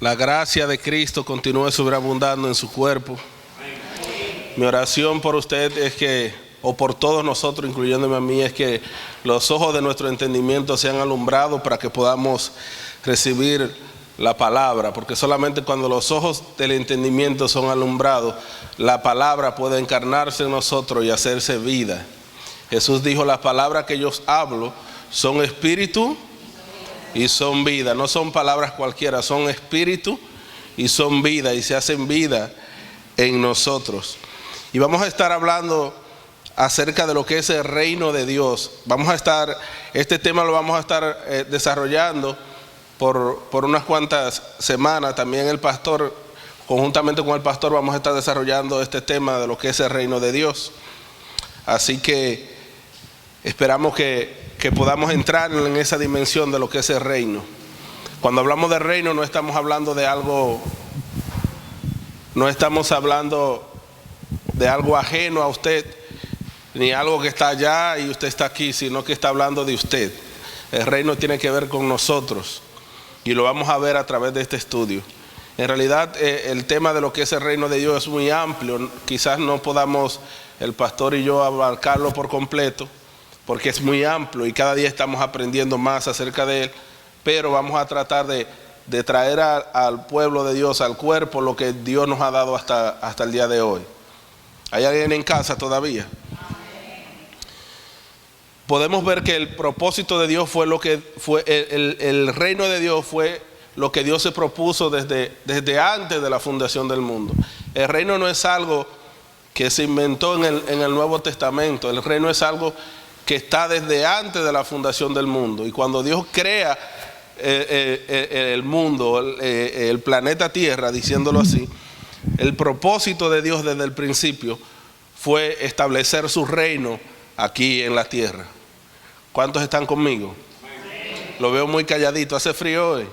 La gracia de Cristo continúe sobreabundando en su cuerpo. Mi oración por usted es que, o por todos nosotros, incluyéndome a mí, es que los ojos de nuestro entendimiento sean alumbrados para que podamos recibir la palabra, porque solamente cuando los ojos del entendimiento son alumbrados, la palabra puede encarnarse en nosotros y hacerse vida. Jesús dijo: las palabras que yo hablo son espíritu y son vida. No son palabras cualquiera, son espíritu y son vida, y se hacen vida en nosotros. Y vamos a estar hablando acerca de lo que es el reino de Dios. Este tema lo vamos a estar desarrollando por unas cuantas semanas. También el pastor, conjuntamente con el pastor, vamos a estar desarrollando este tema de lo que es el reino de Dios. Así que esperamos que podamos entrar en esa dimensión de lo que es el reino. Cuando hablamos de reino no estamos hablando de algo ajeno a usted, ni algo que está allá y usted está aquí, sino que está hablando de usted. El reino tiene que ver con nosotros y lo vamos a ver a través de este estudio. En realidad el tema de lo que es el reino de Dios es muy amplio. Quizás no podamos el pastor y yo abarcarlo por completo, porque es muy amplio y cada día estamos aprendiendo más acerca de él, pero vamos a tratar de traer al pueblo de Dios, al cuerpo, lo que Dios nos ha dado hasta el día de hoy. ¿Hay alguien en casa todavía? Podemos ver que el propósito de Dios fue lo que fue, el reino de Dios fue lo que Dios se propuso desde antes de la fundación del mundo. El reino no es algo que se inventó en el Nuevo Testamento. El reino es algo que está desde antes de la fundación del mundo. Y cuando Dios crea el mundo, el planeta Tierra, diciéndolo así, el propósito de Dios desde el principio fue establecer su reino aquí en la tierra. ¿Cuántos están conmigo? Lo veo muy calladito. ¿Hace frío hoy?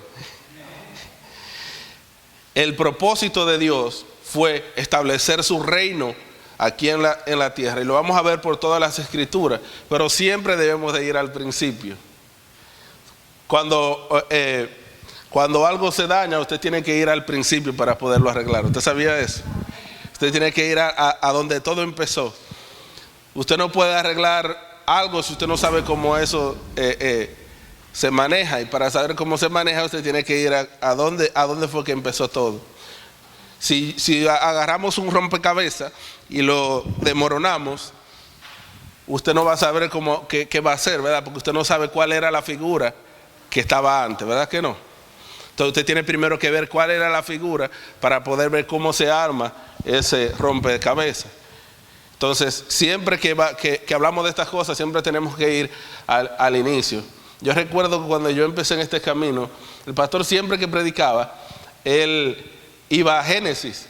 El propósito de Dios fue establecer su reino aquí en la tierra, y lo vamos a ver por todas las escrituras, pero siempre debemos de ir al principio. Cuando algo se daña, usted tiene que ir al principio para poderlo arreglar. ¿Usted sabía eso? Usted tiene que ir a donde todo empezó. Usted no puede arreglar algo si usted no sabe cómo eso se maneja, y para saber cómo se maneja usted tiene que ir a dónde fue que empezó todo. Si agarramos un rompecabezas y lo desmoronamos, usted no va a saber qué va a hacer, ¿verdad? Porque usted no sabe cuál era la figura que estaba antes, ¿verdad que no? Entonces usted tiene primero que ver cuál era la figura para poder ver cómo se arma ese rompecabezas. Entonces siempre que hablamos de estas cosas, siempre tenemos que ir al inicio. Yo recuerdo que cuando yo empecé en este camino, el pastor siempre que predicaba, él iba a Génesis,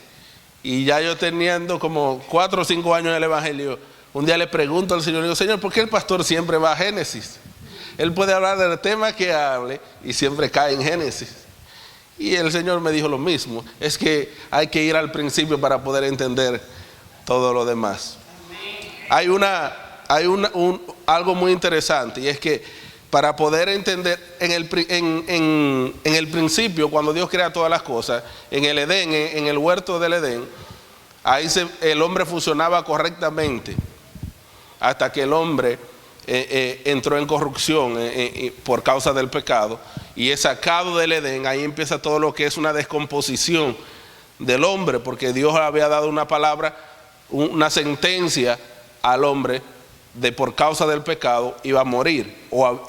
y ya yo teniendo como 4 o 5 años en el evangelio, un día le pregunto al Señor, digo: Señor, ¿por qué el pastor siempre va a Génesis? Él puede hablar del tema que hable y siempre cae en Génesis. Y el Señor me dijo lo mismo: es que hay que ir al principio para poder entender todo lo demás. Hay algo muy interesante, y es que para poder entender en el principio, cuando Dios crea todas las cosas, en el Edén, en el huerto del Edén, ahí el hombre funcionaba correctamente, hasta que el hombre entró en corrupción por causa del pecado, y es sacado del Edén. Ahí empieza todo lo que es una descomposición del hombre, porque Dios había dado una palabra, una sentencia al hombre de por causa del pecado iba a morir,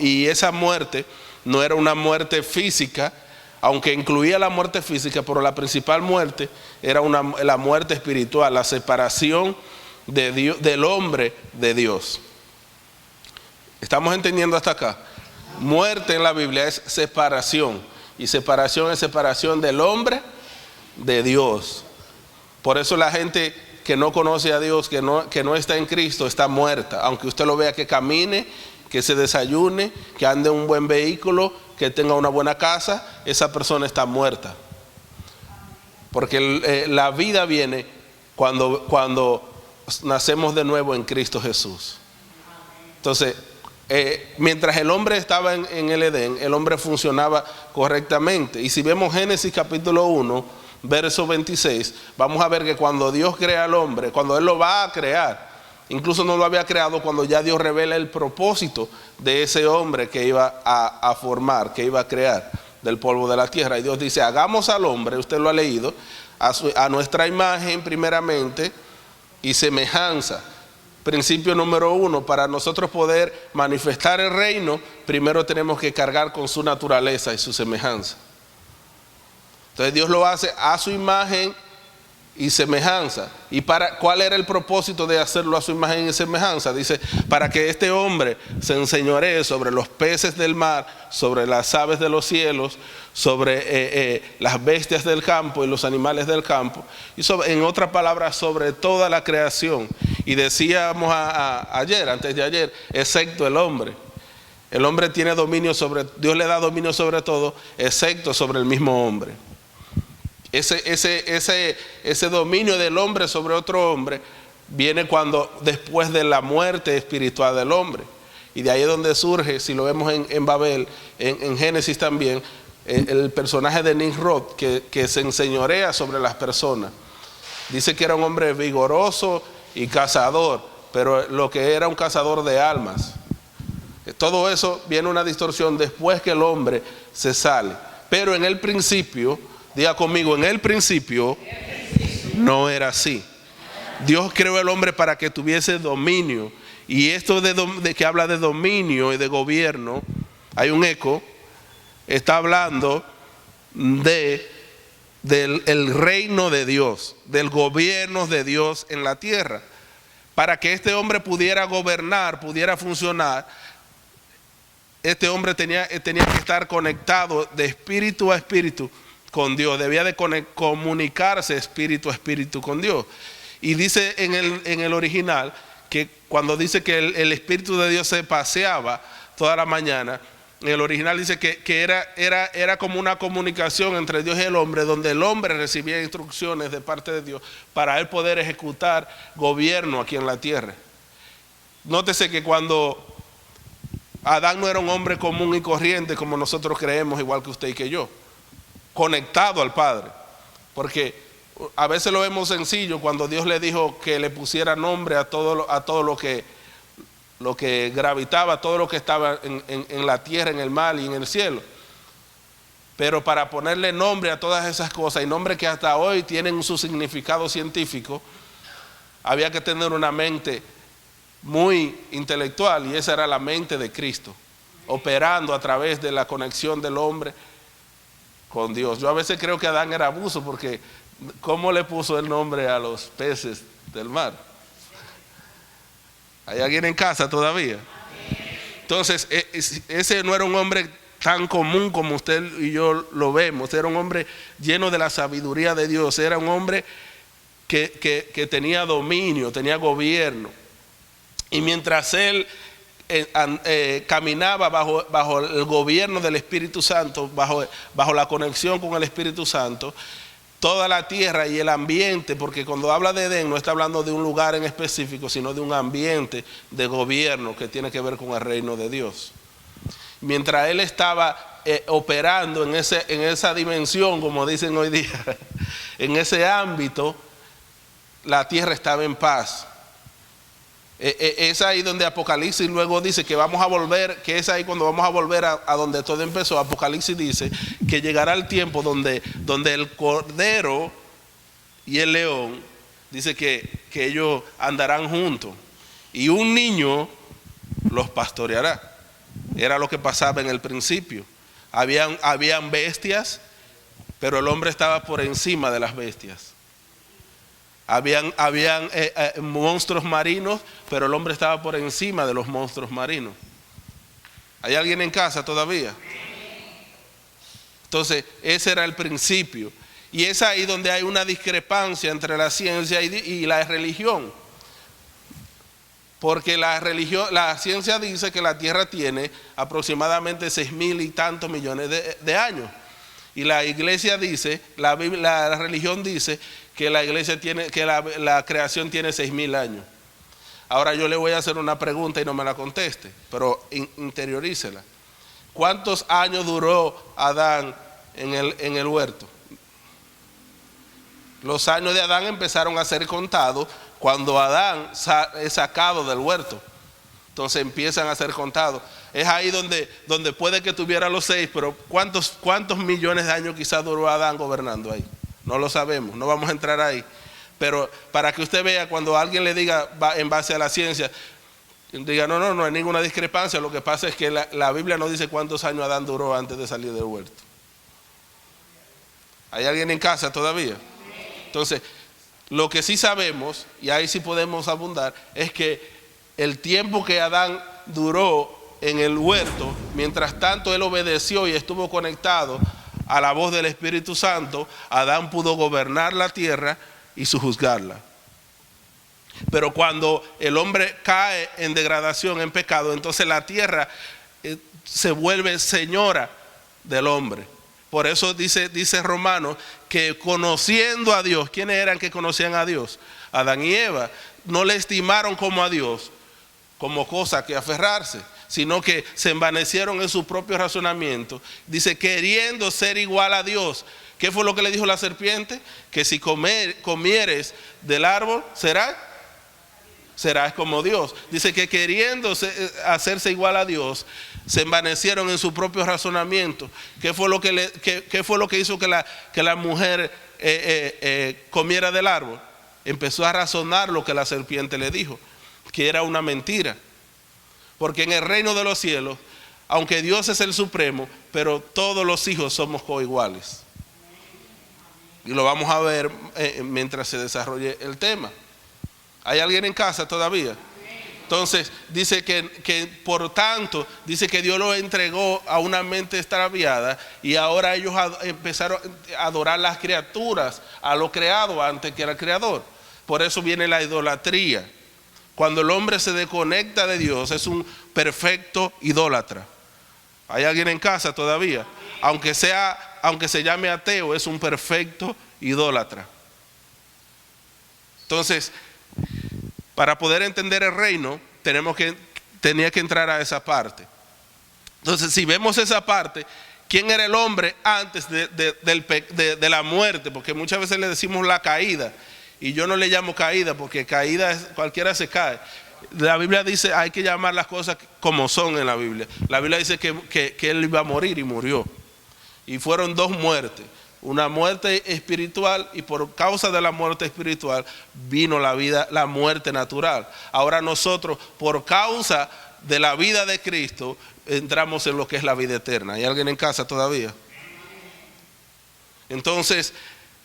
y esa muerte no era una muerte física, aunque incluía la muerte física, pero la principal muerte era la muerte espiritual, la separación de Dios, del hombre de Dios. ¿Estamos entendiendo hasta acá? Muerte en la Biblia es separación, y separación es separación del hombre de Dios. Por eso la gente que no conoce a Dios, que no está en Cristo, está muerta. Aunque usted lo vea que camine, que se desayune, que ande en un buen vehículo, que tenga una buena casa, esa persona está muerta. Porque la vida viene cuando nacemos de nuevo en Cristo Jesús. Entonces, mientras el hombre estaba en el Edén, el hombre funcionaba correctamente. Y si vemos Génesis capítulo 1, verso 26, vamos a ver que cuando Dios crea al hombre, cuando Él lo va a crear, incluso no lo había creado cuando ya Dios revela el propósito de ese hombre que iba a formar, que iba a crear del polvo de la tierra. Y Dios dice, hagamos al hombre, usted lo ha leído, a nuestra imagen primeramente y semejanza. Principio número 1, para nosotros poder manifestar el reino, primero tenemos que cargar con su naturaleza y su semejanza. Entonces Dios lo hace a su imagen y semejanza. ¿Y cuál era el propósito de hacerlo a su imagen y semejanza? Dice, para que este hombre se enseñoree sobre los peces del mar, sobre las aves de los cielos, sobre las bestias del campo y los animales del campo, y en otras palabras, sobre toda la creación. Y decíamos antes de ayer, excepto el hombre. El hombre tiene dominio Dios le da dominio sobre todo, excepto sobre el mismo hombre. Ese dominio del hombre sobre otro hombre viene después de la muerte espiritual del hombre. Y de ahí es donde surge, si lo vemos en Babel, en Génesis también, el personaje de Nimrod que se enseñorea sobre las personas. Dice que era un hombre vigoroso y cazador, pero lo que era un cazador de almas. Todo eso viene una distorsión después que el hombre se sale. Pero en el principio, diga conmigo, en el principio no era así. Dios creó al hombre para que tuviese dominio. Y esto de que habla de dominio y de gobierno, hay un eco, está hablando del reino de Dios, del gobierno de Dios en la tierra. Para que este hombre pudiera gobernar, pudiera funcionar, este hombre tenía que estar conectado de espíritu a espíritu con Dios. Debía de comunicarse espíritu a espíritu con Dios. Y dice en el original que cuando dice que el Espíritu de Dios se paseaba toda la mañana, en el original dice que era como una comunicación entre Dios y el hombre, donde el hombre recibía instrucciones de parte de Dios para él poder ejecutar gobierno aquí en la tierra. Nótese que cuando Adán no era un hombre común y corriente como nosotros creemos, igual que usted y que yo, conectado al Padre, porque a veces lo vemos sencillo cuando Dios le dijo que le pusiera nombre a todo lo que gravitaba, todo lo que estaba en la tierra, en el mar y en el cielo. Pero para ponerle nombre a todas esas cosas, y nombres que hasta hoy tienen su significado científico, había que tener una mente muy intelectual, y esa era la mente de Cristo, operando a través de la conexión del hombre con Dios. Yo a veces creo que Adán era abuso, porque ¿cómo le puso el nombre a los peces del mar? ¿Hay alguien en casa todavía? Entonces, ese no era un hombre tan común como usted y yo lo vemos. Era un hombre lleno de la sabiduría de Dios. Era un hombre que tenía dominio, tenía gobierno. Y mientras él caminaba bajo el gobierno del Espíritu Santo, bajo la conexión con el Espíritu Santo, toda la tierra y el ambiente, porque cuando habla de Edén no está hablando de un lugar en específico, sino de un ambiente de gobierno que tiene que ver con el reino de Dios. Mientras él estaba operando en esa dimensión, como dicen hoy día, en ese ámbito, la tierra estaba en paz. Es ahí donde Apocalipsis luego dice que vamos a volver, que es ahí cuando vamos a volver a donde todo empezó. Apocalipsis dice que llegará el tiempo donde el cordero y el león, dice que ellos andarán juntos y un niño los pastoreará. Era lo que pasaba en el principio. Habían bestias, pero el hombre estaba por encima de las bestias. Habían monstruos marinos, pero el hombre estaba por encima de los monstruos marinos. ¿Hay alguien en casa todavía? Entonces, ese era el principio. Y es ahí donde hay una discrepancia entre la ciencia y la religión. Porque la ciencia dice que la Tierra tiene aproximadamente 6,000 y tantos millones de años. Y la iglesia dice, la religión dice que la creación tiene 6,000 años. Ahora yo le voy a hacer una pregunta y no me la conteste, pero interiorícela. ¿Cuántos años duró Adán en el huerto? Los años de Adán empezaron a ser contados cuando Adán es sacado del huerto. Entonces empiezan a ser contados. Es ahí donde puede que tuviera los 6, pero ¿cuántos millones de años quizás duró Adán gobernando ahí? No lo sabemos, no vamos a entrar ahí. Pero para que usted vea, cuando alguien le diga en base a la ciencia, diga no hay ninguna discrepancia, lo que pasa es que la Biblia no dice cuántos años Adán duró antes de salir del huerto. ¿Hay alguien en casa todavía? Entonces, lo que sí sabemos, y ahí sí podemos abundar, es que el tiempo que Adán duró en el huerto, mientras tanto él obedeció y estuvo conectado a la voz del Espíritu Santo, Adán pudo gobernar la tierra y sojuzgarla. Pero cuando el hombre cae en degradación, en pecado, entonces la tierra se vuelve señora del hombre. Por eso dice Romanos que conociendo a Dios, ¿quiénes eran que conocían a Dios? Adán y Eva. No le estimaron como a Dios, como cosa que aferrarse, sino que se envanecieron en su propio razonamiento. Dice, queriendo ser igual a Dios. ¿Qué fue lo que le dijo la serpiente? Que si comieres del árbol, serás como Dios. Dice que queriendo hacerse igual a Dios, se envanecieron en su propio razonamiento. ¿Qué fue lo que hizo que la mujer comiera del árbol? Empezó a razonar lo que la serpiente le dijo, que era una mentira. Porque en el reino de los cielos, aunque Dios es el supremo, pero todos los hijos somos coiguales. Y lo vamos a ver mientras se desarrolle el tema. ¿Hay alguien en casa todavía? Entonces dice que por tanto, dice que Dios lo entregó a una mente extraviada y ahora ellos empezaron a adorar las criaturas, a lo creado antes que al creador. Por eso viene la idolatría. Cuando el hombre se desconecta de Dios es un perfecto idólatra. ¿Hay alguien en casa todavía? Aunque se llame ateo, es un perfecto idólatra. Entonces, para poder entender el reino, tenía que entrar a esa parte. Entonces, si vemos esa parte, ¿quién era el hombre antes de la muerte? Porque muchas veces le decimos la caída, y yo no le llamo caída, porque caída es cualquiera se cae. La Biblia dice, hay que llamar las cosas como son en la Biblia. La Biblia dice que él iba a morir y murió. Y fueron 2 muertes. Una muerte espiritual, y por causa de la muerte espiritual vino la muerte natural. Ahora nosotros, por causa de la vida de Cristo, entramos en lo que es la vida eterna. ¿Hay alguien en casa todavía? Entonces,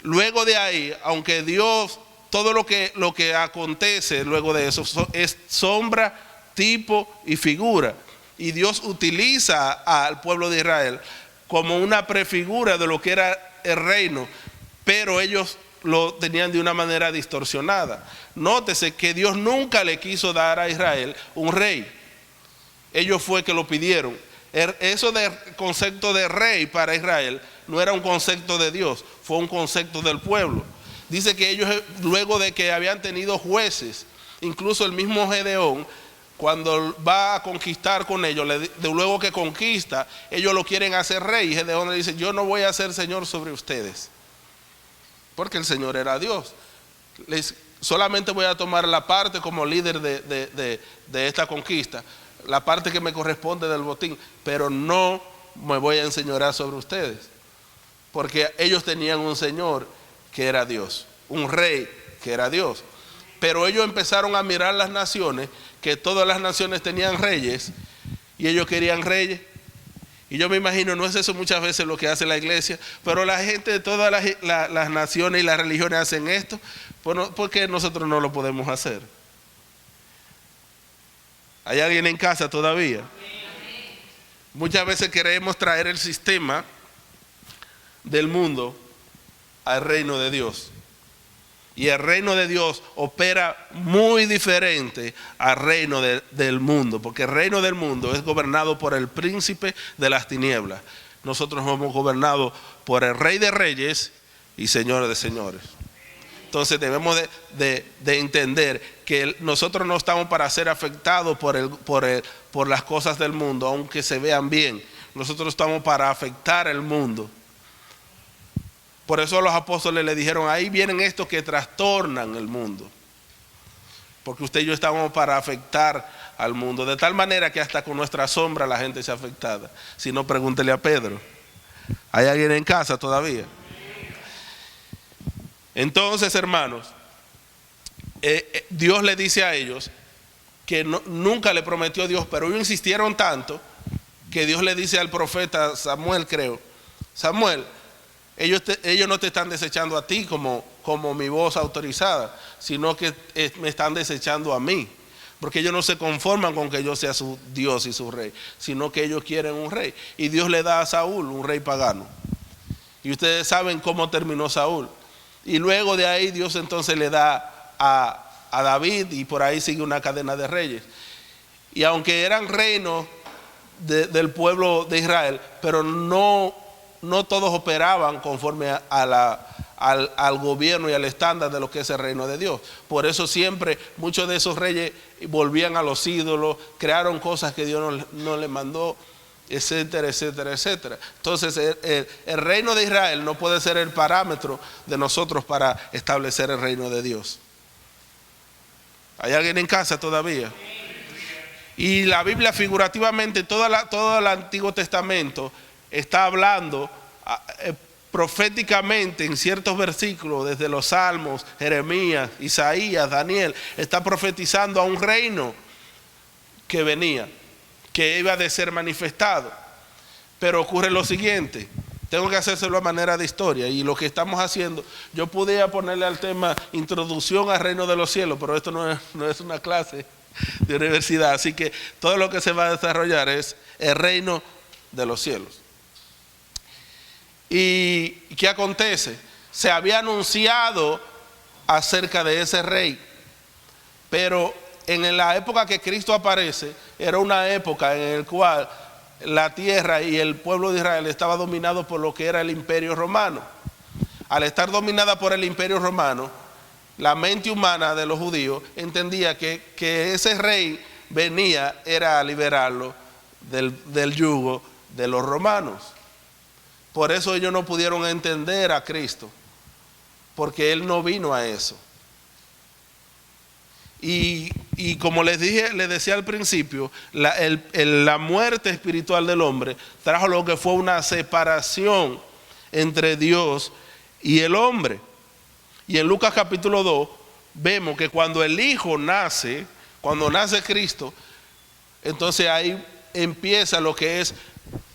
luego de ahí, aunque Dios, todo lo que acontece luego de eso es sombra, tipo y figura. Y Dios utiliza al pueblo de Israel como una prefigura de lo que era el reino, pero ellos lo tenían de una manera distorsionada. Nótese que Dios nunca le quiso dar a Israel un rey. Ellos fue que lo pidieron. Eso del concepto de rey para Israel no era un concepto de Dios, fue un concepto del pueblo. Dice que ellos, luego de que habían tenido jueces, incluso el mismo Gedeón, cuando va a conquistar con ellos, luego que conquista, ellos lo quieren hacer rey. Y Gedeón le dice, yo no voy a ser señor sobre ustedes, porque el Señor era Dios. Solamente voy a tomar la parte como líder de esta conquista, la parte que me corresponde del botín, pero no me voy a enseñorear sobre ustedes, porque ellos tenían un Señor que era Dios, un rey que era Dios. Pero ellos empezaron a mirar las naciones, que todas las naciones tenían reyes, y ellos querían reyes. Y yo me imagino, no es eso muchas veces lo que hace la iglesia, pero la gente de todas las naciones y las religiones hacen esto, ¿por qué nosotros no lo podemos hacer? ¿Hay alguien en casa todavía? Muchas veces queremos traer el sistema del mundo al reino de Dios. Y el reino de Dios opera muy diferente al reino del mundo, porque el reino del mundo es gobernado por el príncipe de las tinieblas. Nosotros somos gobernados por el Rey de Reyes y Señor de Señores. Entonces debemos de entender que nosotros no estamos para ser afectados por las cosas del mundo, aunque se vean bien. Nosotros estamos para afectar el mundo. Por eso los apóstoles le dijeron, ahí vienen estos que trastornan el mundo. Porque usted y yo estamos para afectar al mundo, de tal manera que hasta con nuestra sombra la gente sea afectada. Si no, pregúntele a Pedro. ¿Hay alguien en casa todavía? Entonces, hermanos, Dios le dice a ellos que nunca le prometió Dios, pero ellos insistieron tanto que Dios le dice al profeta Samuel, creo, Samuel, ellos no te están desechando a ti como mi voz autorizada, sino que me están desechando a mí, porque ellos no se conforman con que yo sea su Dios y su rey, sino que ellos quieren un rey. Y Dios le da a Saúl un rey pagano. Y ustedes saben cómo terminó Saúl. Y luego de ahí Dios entonces le da a David, y por ahí sigue una cadena de reyes. Y aunque eran reinos del pueblo de Israel, pero no todos operaban conforme al gobierno y al estándar de lo que es el reino de Dios. Por eso siempre muchos de esos reyes volvían a los ídolos, crearon cosas que Dios no les mandó, etcétera, etcétera, etcétera. Entonces el reino de Israel no puede ser el parámetro de nosotros para establecer el reino de Dios. ¿Hay alguien en casa todavía? Y la Biblia figurativamente, todo el Antiguo Testamento está hablando proféticamente en ciertos versículos, desde los Salmos, Jeremías, Isaías, Daniel, está profetizando a un reino que venía, que iba a ser manifestado. Pero ocurre lo siguiente, tengo que hacérselo a manera de historia, y lo que estamos haciendo, yo podía ponerle al tema introducción al reino de los cielos, pero esto no es una clase de universidad, así que todo lo que se va a desarrollar es el reino de los cielos. ¿Y qué acontece? Se había anunciado acerca de ese rey, pero en la época que Cristo aparece, era una época en la cual la tierra y el pueblo de Israel estaba dominado por lo que era el imperio romano. Al estar dominada por el imperio romano, la mente humana de los judíos entendía que ese rey era a liberarlo del yugo de los romanos. Por eso ellos no pudieron entender a Cristo, porque Él no vino a eso. Y como les decía al principio, la muerte espiritual del hombre trajo lo que fue una separación entre Dios y el hombre. Y en Lucas capítulo 2 vemos que cuando el Hijo nace, cuando nace Cristo, entonces ahí empieza lo que es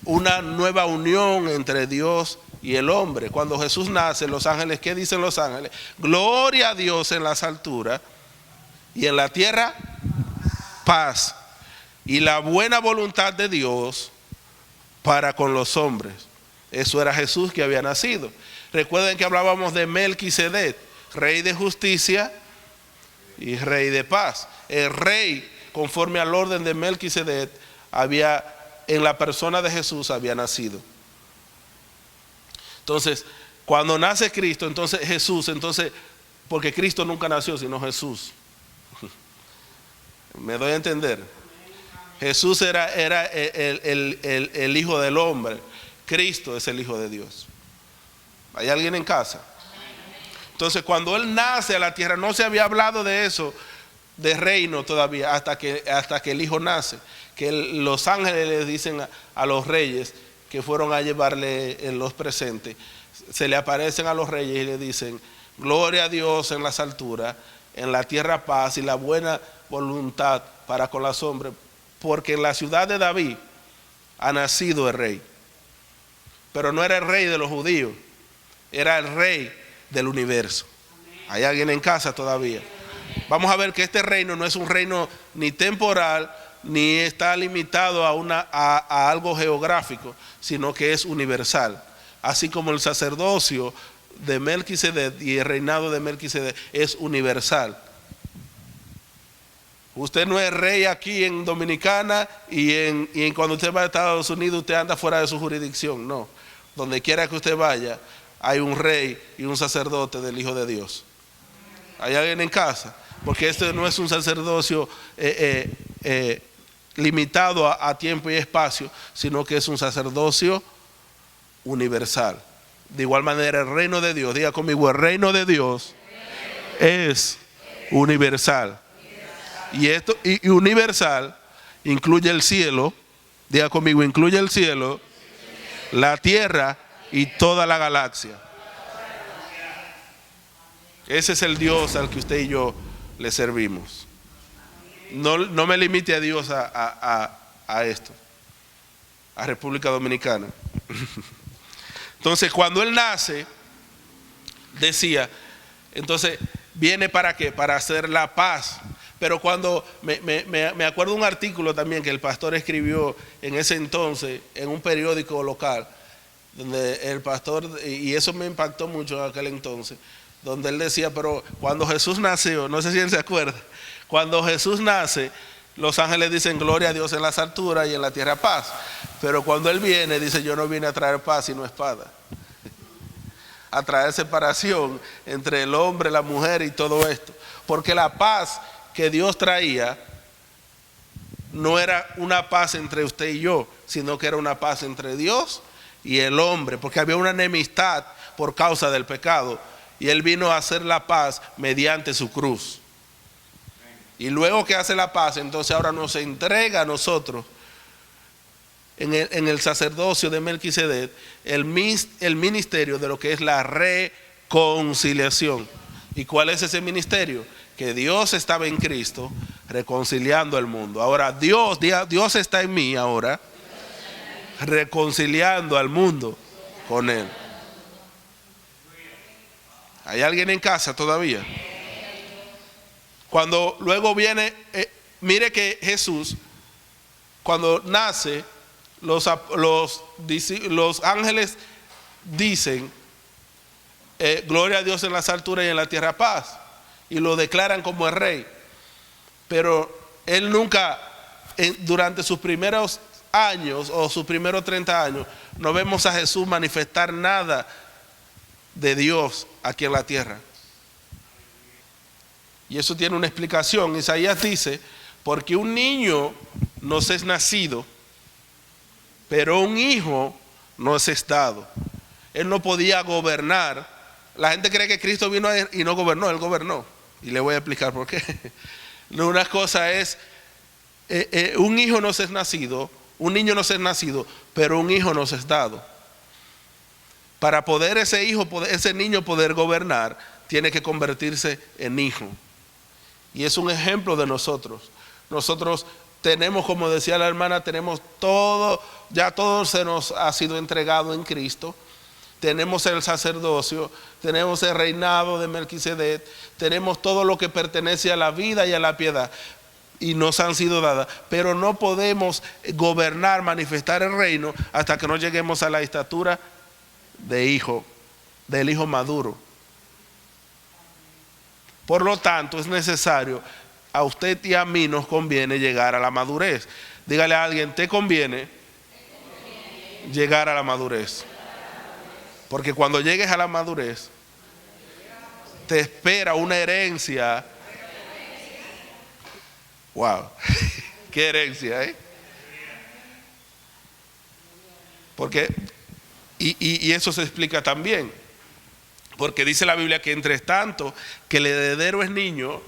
una nueva unión entre Dios y el hombre. Cuando Jesús nace, los ángeles, ¿qué dicen los ángeles? Gloria a Dios en las alturas y en la tierra paz, y la buena voluntad de Dios para con los hombres. Eso era Jesús que había nacido. Recuerden que hablábamos de Melquisedec, rey de justicia y rey de paz. El rey, conforme al orden de Melquisedec, en la persona de Jesús había nacido. Entonces, cuando nace Cristo, entonces Jesús, porque Cristo nunca nació, sino Jesús. ¿Me doy a entender? Jesús era el Hijo del hombre. Cristo es el Hijo de Dios. ¿Hay alguien en casa? Entonces, cuando Él nace a la tierra, no se había hablado de eso, de reino todavía, hasta que el Hijo nace. Que los ángeles le dicen a los reyes que fueron a llevarle en los presentes, se le aparecen a los reyes y le dicen: gloria a Dios en las alturas, en la tierra paz y la buena voluntad para con los hombres, porque en la ciudad de David ha nacido el rey. Pero no era el rey de los judíos, era el rey del universo. ¿Hay alguien en casa todavía? Vamos a ver que este reino no es un reino ni temporal, ni está limitado a algo geográfico, sino que es universal. Así como el sacerdocio de Melquisedec y el reinado de Melquisedec es universal. Usted no es rey aquí en Dominicana y cuando usted va a Estados Unidos usted anda fuera de su jurisdicción. No, donde quiera que usted vaya hay un rey y un sacerdote del Hijo de Dios. ¿Hay alguien en casa? Porque este no es un sacerdocio limitado a tiempo y espacio, sino que es un sacerdocio universal. De igual manera, el reino de Dios, diga conmigo, el reino de Dios es universal. Y universal incluye el cielo, diga conmigo, incluye el cielo, la tierra y toda la galaxia. Ese es el Dios al que usted y yo le servimos. No me limite a Dios a esto, a República Dominicana. Entonces, cuando Él nace, decía, entonces, ¿viene para qué? Para hacer la paz. Pero cuando, me acuerdo un artículo también que el pastor escribió en ese entonces, en un periódico local, donde el pastor, y eso me impactó mucho en aquel entonces, donde él decía, pero cuando Jesús nació, no sé si él se acuerda, cuando Jesús nace, los ángeles dicen gloria a Dios en las alturas y en la tierra paz. Pero cuando Él viene, dice, yo no vine a traer paz sino espada. A traer separación entre el hombre, la mujer y todo esto. Porque la paz que Dios traía no era una paz entre usted y yo, sino que era una paz entre Dios y el hombre. Porque había una enemistad por causa del pecado. Y Él vino a hacer la paz mediante su cruz. Y luego que hace la paz, entonces ahora nos entrega a nosotros en el sacerdocio de Melquisedec el ministerio de lo que es la reconciliación. ¿Y cuál es ese ministerio? Que Dios estaba en Cristo reconciliando al mundo. Ahora Dios está en mí ahora reconciliando al mundo con Él. ¿Hay alguien en casa todavía? Cuando luego viene, mire que Jesús, cuando nace, los ángeles dicen, gloria a Dios en las alturas y en la tierra paz, y lo declaran como el rey. Pero Él nunca, durante sus primeros años o sus primeros 30 años, no vemos a Jesús manifestar nada de Dios aquí en la tierra. Y eso tiene una explicación. Isaías dice, porque un niño nos es nacido, pero un hijo nos es dado. Él no podía gobernar. La gente cree que Cristo vino y no gobernó, Él gobernó. Y le voy a explicar por qué. Una cosa es, un hijo nos es nacido, un niño nos es nacido, pero un hijo nos es dado. Para poder ese niño poder gobernar, tiene que convertirse en hijo. Y es un ejemplo de nosotros. Nosotros tenemos, como decía la hermana, tenemos todo, ya todo se nos ha sido entregado en Cristo. Tenemos el sacerdocio, tenemos el reinado de Melquisedec, tenemos todo lo que pertenece a la vida y a la piedad. Y nos han sido dadas. Pero no podemos gobernar, manifestar el reino hasta que no lleguemos a la estatura del hijo maduro. Por lo tanto, es necesario, a usted y a mí nos conviene llegar a la madurez. Dígale a alguien, te conviene llegar a la madurez. Porque cuando llegues a la madurez, te espera una herencia. Wow, qué herencia, ¿eh? Porque, y eso se explica también. Porque dice la Biblia que entre tanto que el heredero es niño,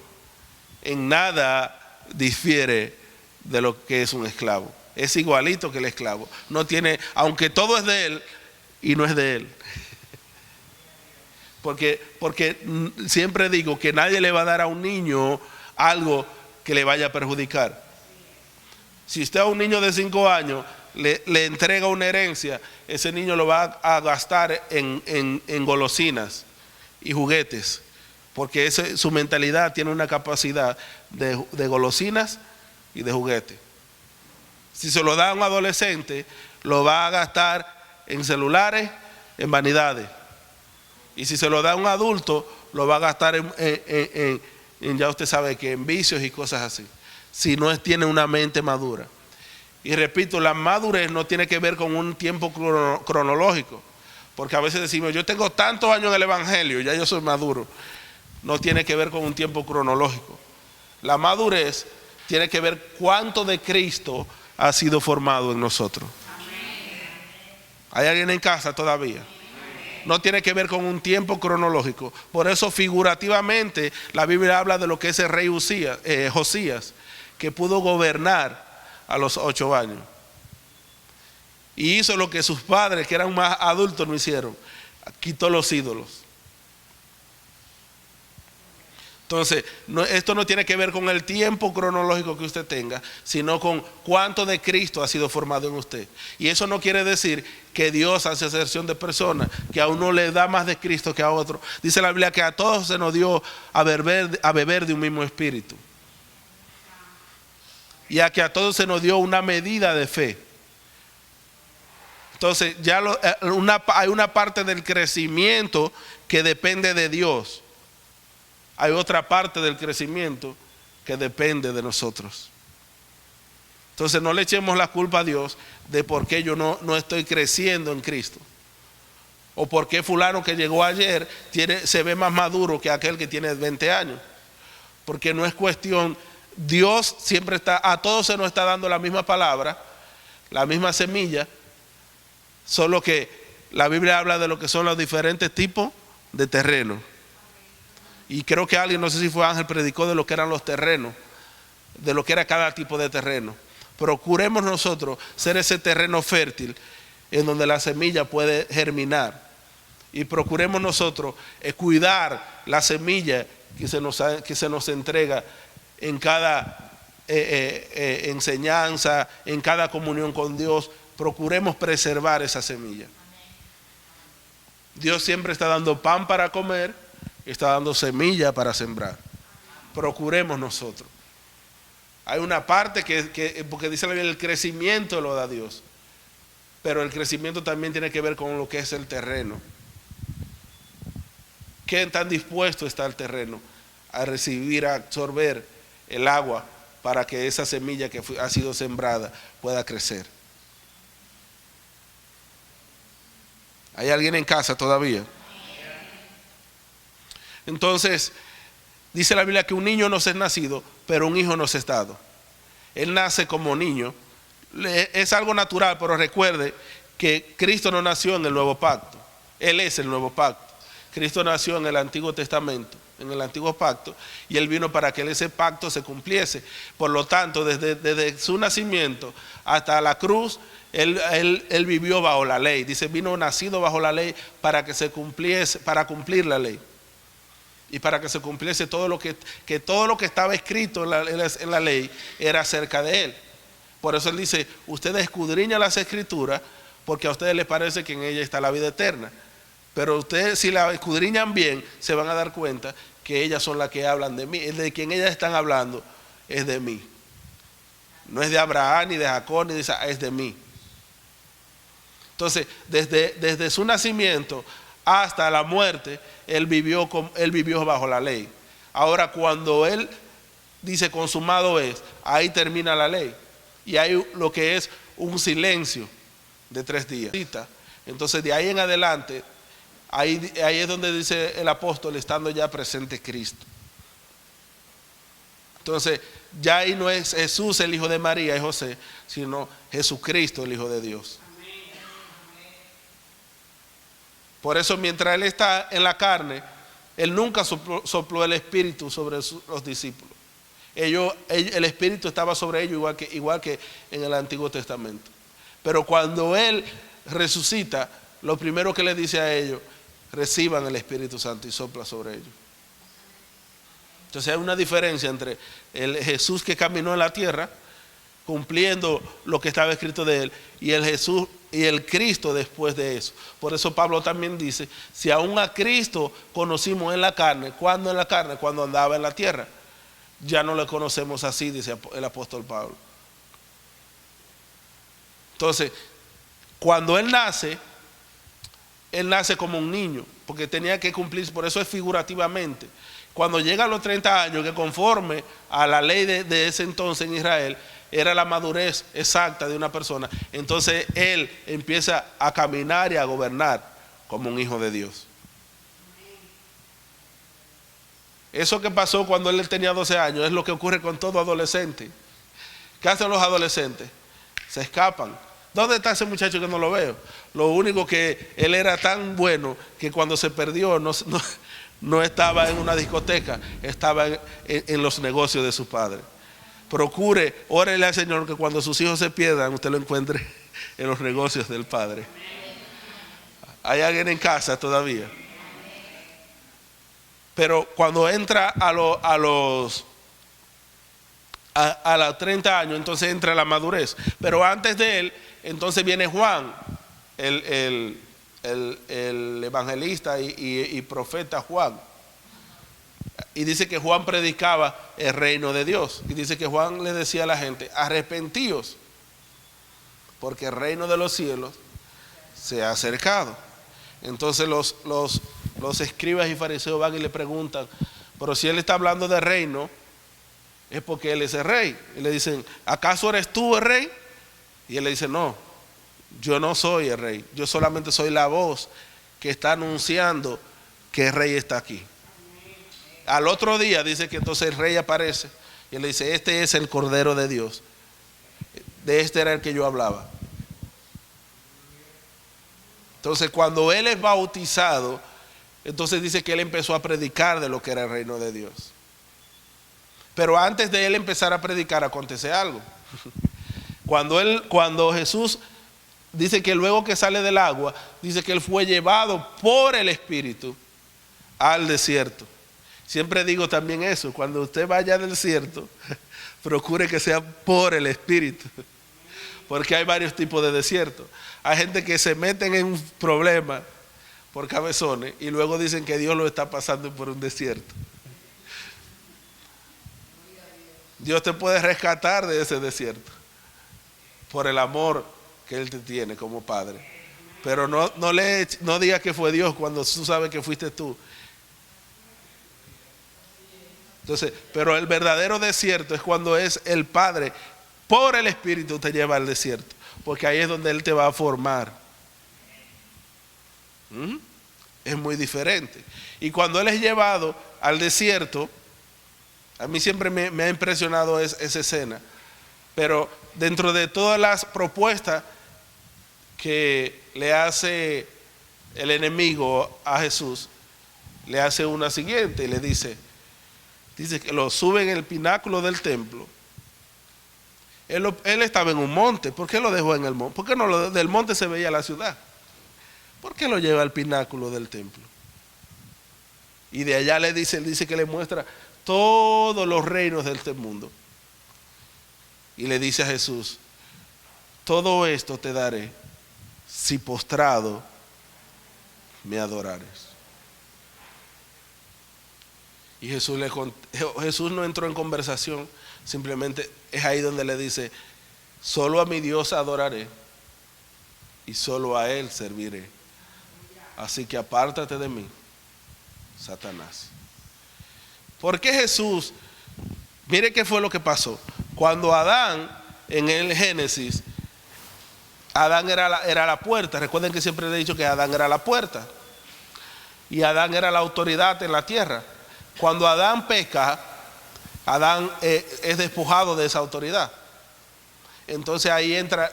en nada difiere de lo que es un esclavo. Es igualito que el esclavo. No tiene, aunque todo es de él y no es de él. Porque siempre digo que nadie le va a dar a un niño algo que le vaya a perjudicar. Si usted a un niño de 5 años le entrega una herencia, ese niño lo va a gastar en golosinas y juguetes, porque su mentalidad tiene una capacidad de golosinas y de juguetes. Si se lo da a un adolescente, lo va a gastar en celulares, en vanidades. Y si se lo da a un adulto, lo va a gastar en ya usted sabe que en vicios y cosas así. Si no tiene una mente madura. Y repito, la madurez no tiene que ver con un tiempo cronológico. Porque a veces decimos, yo tengo tantos años en el evangelio, ya yo soy maduro. no tiene que ver con un tiempo cronológico. La madurez tiene que ver cuánto de Cristo ha sido formado en nosotros. ¿Hay alguien en casa todavía? No tiene que ver con un tiempo cronológico. Por eso figurativamente la Biblia habla de lo que es el rey Josías, que pudo gobernar a los 8 años. Y hizo lo que sus padres, que eran más adultos, no hicieron. Quitó los ídolos. Entonces, esto no tiene que ver con el tiempo cronológico que usted tenga, sino con cuánto de Cristo ha sido formado en usted. Y eso no quiere decir que Dios hace acepción de personas, que a uno le da más de Cristo que a otro. Dice la Biblia que a todos se nos dio a beber de un mismo espíritu. Y a que a todos se nos dio una medida de fe. Entonces, ya hay una parte del crecimiento que depende de Dios. Hay otra parte del crecimiento que depende de nosotros. Entonces no le echemos la culpa a Dios de por qué yo no estoy creciendo en Cristo. O por qué fulano que llegó ayer se ve más maduro que aquel que tiene 20 años. Porque no es cuestión, Dios siempre a todos se nos está dando la misma palabra, la misma semilla, solo que la Biblia habla de lo que son los diferentes tipos de terreno. Y creo que alguien, no sé si fue Ángel, predicó de lo que eran los terrenos, de lo que era cada tipo de terreno. Procuremos nosotros ser ese terreno fértil en donde la semilla puede germinar. Y procuremos nosotros cuidar la semilla que se nos entrega en cada enseñanza, en cada comunión con Dios. Procuremos preservar esa semilla. Dios siempre está dando pan para comer, está dando semilla para sembrar. Procuremos nosotros. Hay una parte porque dice la Biblia, el crecimiento lo da Dios, pero el crecimiento también tiene que ver con lo que es el terreno. ¿Qué tan dispuesto está el terreno a recibir, a absorber el agua para que esa semilla que ha sido sembrada pueda crecer? ¿Hay alguien en casa todavía? Entonces, dice la Biblia que un niño nos es nacido, pero un hijo nos es dado. Él nace como niño, es algo natural, pero recuerde que Cristo no nació en el nuevo pacto, Él es el nuevo pacto. Cristo nació en el Antiguo Testamento, en el Antiguo Pacto, y Él vino para que ese pacto se cumpliese. Por lo tanto, desde su nacimiento hasta la cruz, Él vivió bajo la ley. Dice, vino nacido bajo la ley para que se cumpliese, para cumplir la ley. Y para que se cumpliese todo lo que estaba escrito en la ley era acerca de Él. Por eso Él dice, ustedes escudriñan las Escrituras porque a ustedes les parece que en ella está la vida eterna. Pero ustedes, si la escudriñan bien, se van a dar cuenta que ellas son las que hablan de mí. El de quien ellas están hablando es de mí. No es de Abraham, ni de Jacob, ni de Isaac, es de mí. Entonces, desde su nacimiento hasta la muerte, él vivió bajo la ley. Ahora, cuando Él dice consumado es, ahí termina la ley. Y hay lo que es un silencio de 3 días. Entonces, de ahí en adelante, ahí es donde dice el apóstol, estando ya presente Cristo. Entonces, ya ahí no es Jesús el hijo de María y José, sino Jesucristo el hijo de Dios. Por eso, mientras Él está en la carne, Él nunca sopló el Espíritu sobre los discípulos. El Espíritu estaba sobre ellos igual que en el Antiguo Testamento. Pero cuando Él resucita, lo primero que le dice a ellos, reciban el Espíritu Santo, y sopla sobre ellos. Entonces hay una diferencia entre el Jesús que caminó en la tierra, cumpliendo lo que estaba escrito de Él, y el Jesús y el Cristo después de eso. Por eso Pablo también dice, si aún a Cristo conocimos en la carne, ¿cuándo en la carne? Cuando andaba en la tierra. Ya no le conocemos así, dice el apóstol Pablo. Entonces, cuando Él nace como un niño, porque tenía que cumplir, por eso es figurativamente. Cuando llega a los 30 años, que conforme a la ley de ese entonces en Israel, era la madurez exacta de una persona, entonces Él empieza a caminar y a gobernar como un hijo de Dios. Eso que pasó cuando él tenía 12 años es lo que ocurre con todo adolescente. ¿Qué hacen los adolescentes? Se escapan. ¿Dónde está ese muchacho que no lo veo? Lo único que él era tan bueno que cuando se perdió no estaba en una discoteca, estaba en los negocios de su padre. Procure, órele al Señor que cuando sus hijos se pierdan, usted lo encuentre en los negocios del Padre. ¿Hay alguien en casa todavía? Pero cuando entra a los 30 años, entonces entra la madurez. Pero antes de él, entonces viene Juan, el evangelista y profeta Juan. Y dice que Juan predicaba el reino de Dios. Y dice que Juan le decía a la gente, arrepentíos, porque el reino de los cielos se ha acercado. Entonces los escribas y fariseos van y le preguntan, pero si él está hablando de reino, es porque él es el rey. Y le dicen, ¿acaso eres tú el rey? Y él le dice, no, yo no soy el rey, yo solamente soy la voz que está anunciando que el rey está aquí. Al otro día dice que entonces el rey aparece y él le dice, este es el Cordero de Dios, de este era el que yo hablaba. Entonces cuando él es bautizado, entonces dice que él empezó a predicar de lo que era el reino de Dios. Pero antes de él empezar a predicar acontece algo. Cuando Jesús dice que luego que sale del agua, dice que él fue llevado por el Espíritu al desierto. Siempre digo también eso, cuando usted vaya al desierto, procure que sea por el Espíritu. Porque hay varios tipos de desierto. Hay gente que se meten en un problema por cabezones y luego dicen que Dios lo está pasando por un desierto. Dios te puede rescatar de ese desierto por el amor que Él te tiene como padre. Pero no digas que fue Dios cuando tú sabes que fuiste tú. Entonces, pero el verdadero desierto es cuando es el Padre por el Espíritu te lleva al desierto, porque ahí es donde Él te va a formar. Es muy diferente. Y cuando Él es llevado al desierto, a mí siempre me ha impresionado esa escena. Pero dentro de todas las propuestas que le hace el enemigo a Jesús, le hace una siguiente y le dice que lo sube en el pináculo del templo. Él estaba en un monte. ¿Por qué lo dejó en el monte? ¿Por qué no del monte se veía la ciudad? ¿Por qué lo lleva al pináculo del templo? Y de allá él dice que le muestra todos los reinos de este mundo. Y le dice a Jesús, todo esto te daré si postrado me adorares. Y Jesús no entró en conversación, simplemente es ahí donde le dice, solo a mi Dios adoraré y solo a Él serviré. Así que apártate de mí, Satanás. ¿Por qué Jesús? Mire qué fue lo que pasó. Cuando Adán, en el Génesis, Adán era la puerta. Recuerden que siempre le he dicho que Adán era la puerta. Y Adán era la autoridad en la tierra. Cuando Adán peca, Adán es despojado de esa autoridad. Entonces ahí entra,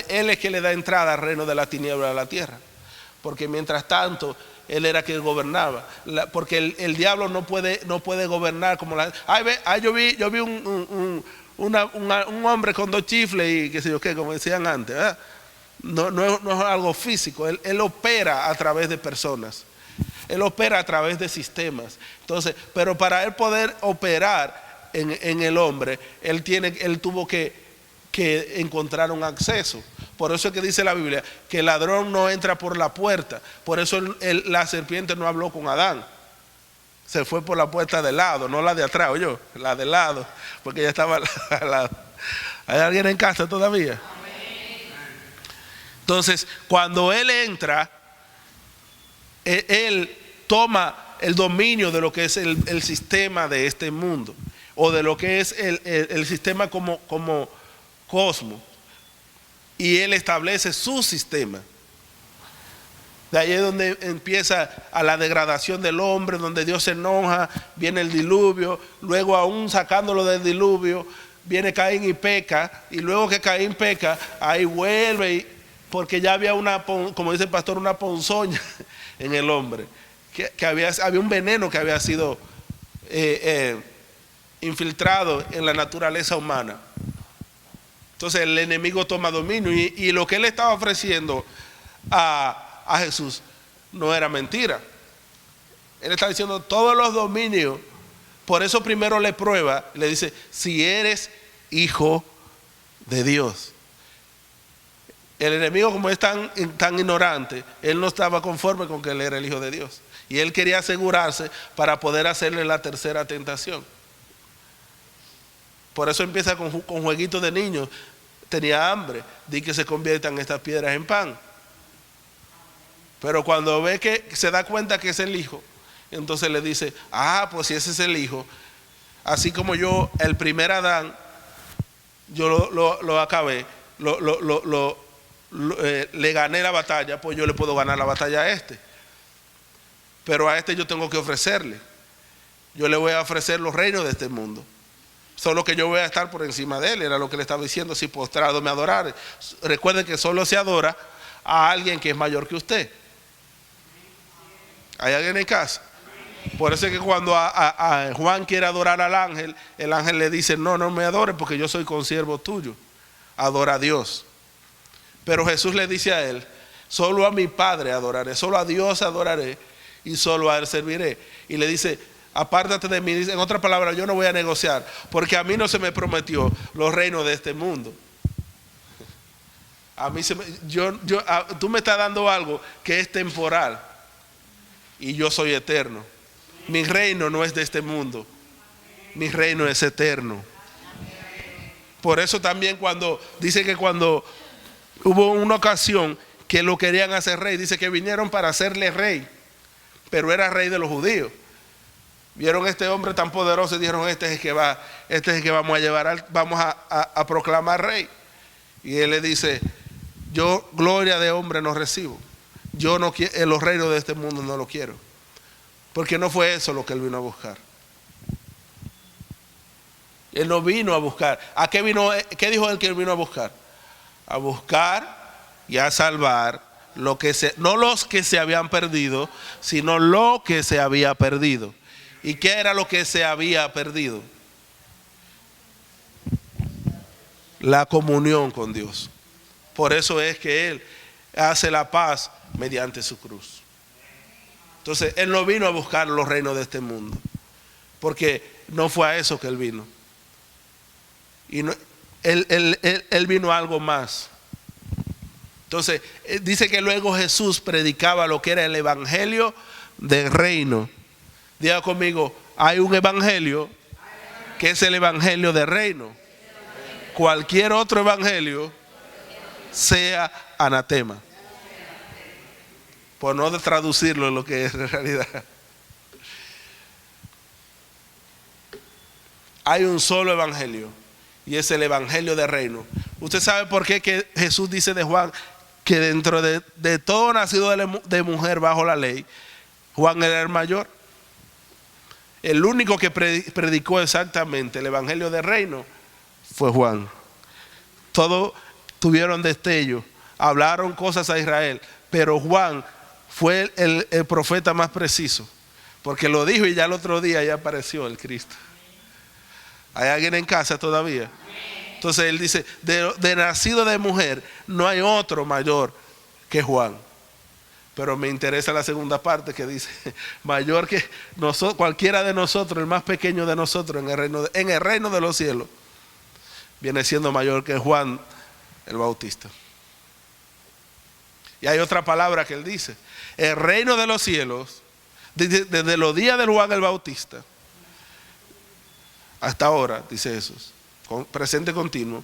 él es que le da entrada al reino de la tiniebla a la tierra. Porque mientras tanto, él era quien gobernaba. Porque el diablo no puede gobernar como la... yo vi un hombre con 2 chifles y qué sé yo qué, como decían antes. No es algo físico. Él opera a través de personas. Él opera a través de sistemas. Entonces, pero para él poder operar en el hombre, él tuvo que encontrar un acceso. Por eso es que dice la Biblia que el ladrón no entra por la puerta. Por eso la serpiente no habló con Adán. Se fue por la puerta de lado, no la de atrás, oye, la de lado, porque ella estaba al lado. ¿Hay alguien en casa todavía? Entonces, cuando él entra, él toma el dominio de lo que es el sistema de este mundo, o de lo que es el sistema como cosmos, y él establece su sistema. De ahí es donde empieza a la degradación del hombre, donde Dios se enoja, viene el diluvio, luego aún sacándolo del diluvio, viene Caín y peca, y luego que Caín peca, ahí vuelve, porque ya había una, como dice el pastor, una ponzoña en el hombre, que había un veneno que había sido infiltrado en la naturaleza humana. Entonces el enemigo toma dominio, y lo que él estaba ofreciendo a Jesús no era mentira. Él está diciendo todos los dominios. Por eso primero le prueba, le dice, si eres hijo de Dios. El enemigo, como es tan ignorante, él no estaba conforme con que él era el hijo de Dios, y él quería asegurarse para poder hacerle la tercera tentación. Por eso empieza con jueguitos de niños. Tenía hambre, di que se conviertan estas piedras en pan. Pero cuando ve que se da cuenta que es el hijo, entonces le dice, pues si ese es el hijo, así como yo, el primer Adán, yo lo acabé, le gané la batalla, pues yo le puedo ganar la batalla a este. Pero a este yo tengo que ofrecerle. Yo le voy a ofrecer los reinos de este mundo. Solo que yo voy a estar por encima de él, era lo que le estaba diciendo, si postrado me adorare. Recuerden que solo se adora a alguien que es mayor que usted. ¿Hay alguien en casa? Por eso es que cuando a Juan quiere adorar al ángel, el ángel le dice, no me adores porque yo soy consiervo tuyo. Adora a Dios. Pero Jesús le dice a él, solo a mi Padre adoraré, solo a Dios adoraré y solo a él serviré. Y le dice, apártate de mí. En otras palabras, yo no voy a negociar, porque a mí no se me prometió los reinos de este mundo. A mí tú me estás dando algo que es temporal, y yo soy eterno. Mi reino no es de este mundo, mi reino es eterno. Por eso también cuando dice que cuando hubo una ocasión que lo querían hacer rey, dice que vinieron para hacerle rey, pero era rey de los judíos. Vieron a este hombre tan poderoso y dijeron, este es el que vamos a llevar, vamos a proclamar rey. Y él le dice, yo gloria de hombre no recibo. Yo no quiero, los reinos de este mundo no lo quiero. Porque no fue eso lo que él vino a buscar. Él no vino a buscar. ¿A qué vino? ¿Qué dijo él que él vino a buscar? A buscar y a salvar no los que se habían perdido, sino lo que se había perdido. ¿Y qué era lo que se había perdido? La comunión con Dios. Por eso es que él hace la paz mediante su cruz. Entonces él no vino a buscar los reinos de este mundo, porque no fue a eso que él vino. Y no, él vino a algo más. Entonces dice que luego Jesús predicaba lo que era el evangelio del reino. Diga conmigo, hay un evangelio que es el evangelio del reino. Cualquier otro evangelio sea anatema, por no traducirlo en lo que es en realidad. Hay un solo evangelio, y es el evangelio del reino. ¿Usted sabe por qué que Jesús dice de Juan que dentro de todo nacido de mujer bajo la ley, Juan era el mayor? El único que predicó exactamente el evangelio del reino fue Juan. Todos tuvieron destello, hablaron cosas a Israel, pero Juan fue el profeta más preciso, porque lo dijo y ya el otro día ya apareció el Cristo. ¿Hay alguien en casa todavía? Entonces él dice, de nacido de mujer no hay otro mayor que Juan. Pero me interesa la segunda parte que dice, mayor que nosotros, cualquiera de nosotros, el más pequeño de nosotros en el reino de los cielos, viene siendo mayor que Juan el Bautista. Y hay otra palabra que él dice, el reino de los cielos, desde los días de Juan el Bautista hasta ahora, dice Jesús, presente continuo,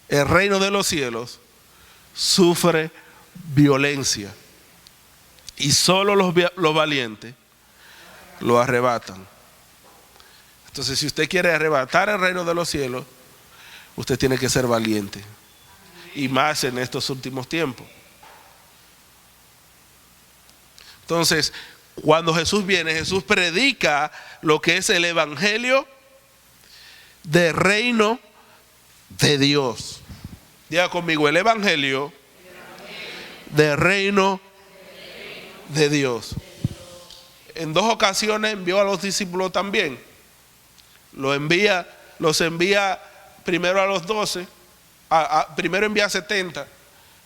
el reino de los cielos sufre violencia, y solo los valientes lo arrebatan. Entonces, si usted quiere arrebatar el reino de los cielos, usted tiene que ser valiente, y más en estos últimos tiempos. Entonces, cuando Jesús viene, Jesús predica lo que es el evangelio del reino de Dios. Diga conmigo, el evangelio del reino de Dios. En 2 ocasiones envió a los discípulos también. Los envía primero a los 12, primero envía a 70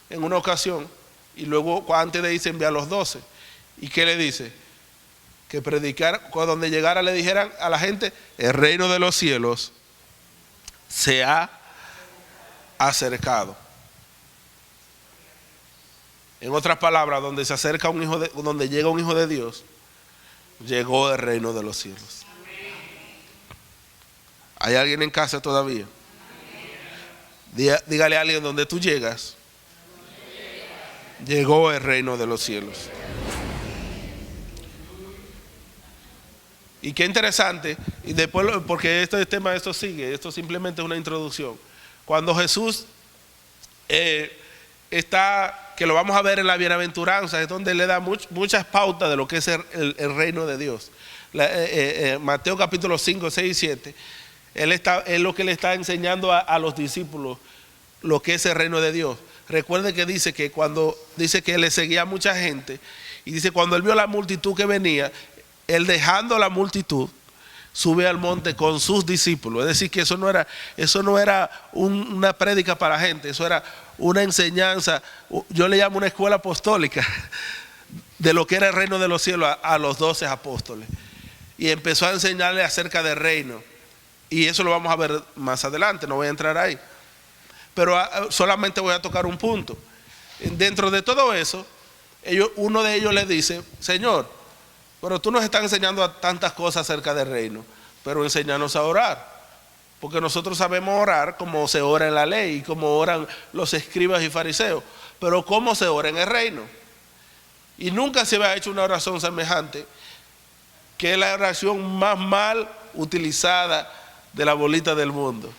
en una ocasión, y luego antes de irse envía a los 12. ¿Y qué le dice? Que predicar, cuando donde llegara le dijeran a la gente, el reino de los cielos se ha acercado. En otras palabras, donde se acerca un hijo donde llega un hijo de Dios, llegó el reino de los cielos. ¿Hay alguien en casa todavía? Dígale a alguien, donde tú llegas, llegó el reino de los cielos. Y qué interesante, y después, porque este tema, esto sigue, esto simplemente es una introducción. Cuando Jesús está, que lo vamos a ver en la bienaventuranza, es donde le da muchas pautas de lo que es el reino de Dios. Mateo capítulo 5, 6 y 7, es lo que le está enseñando a los discípulos lo que es el reino de Dios. Recuerde que dice que le seguía mucha gente, y dice cuando él vio la multitud que venía, él dejando la multitud, sube al monte con sus discípulos. Es decir, que eso no era una prédica para la gente, eso era una enseñanza. Yo le llamo una escuela apostólica de lo que era el reino de los cielos a los 12 apóstoles. Y empezó a enseñarle acerca del reino. Y eso lo vamos a ver más adelante, no voy a entrar ahí. Pero solamente voy a tocar un punto. Dentro de todo eso, uno de ellos le dice, Señor, pero tú nos estás enseñando tantas cosas acerca del reino, pero enséñanos a orar. Porque nosotros sabemos orar como se ora en la ley, como oran los escribas y fariseos. Pero ¿cómo se ora en el reino? Y nunca se había hecho una oración semejante, que es la oración más mal utilizada de la bolita del mundo.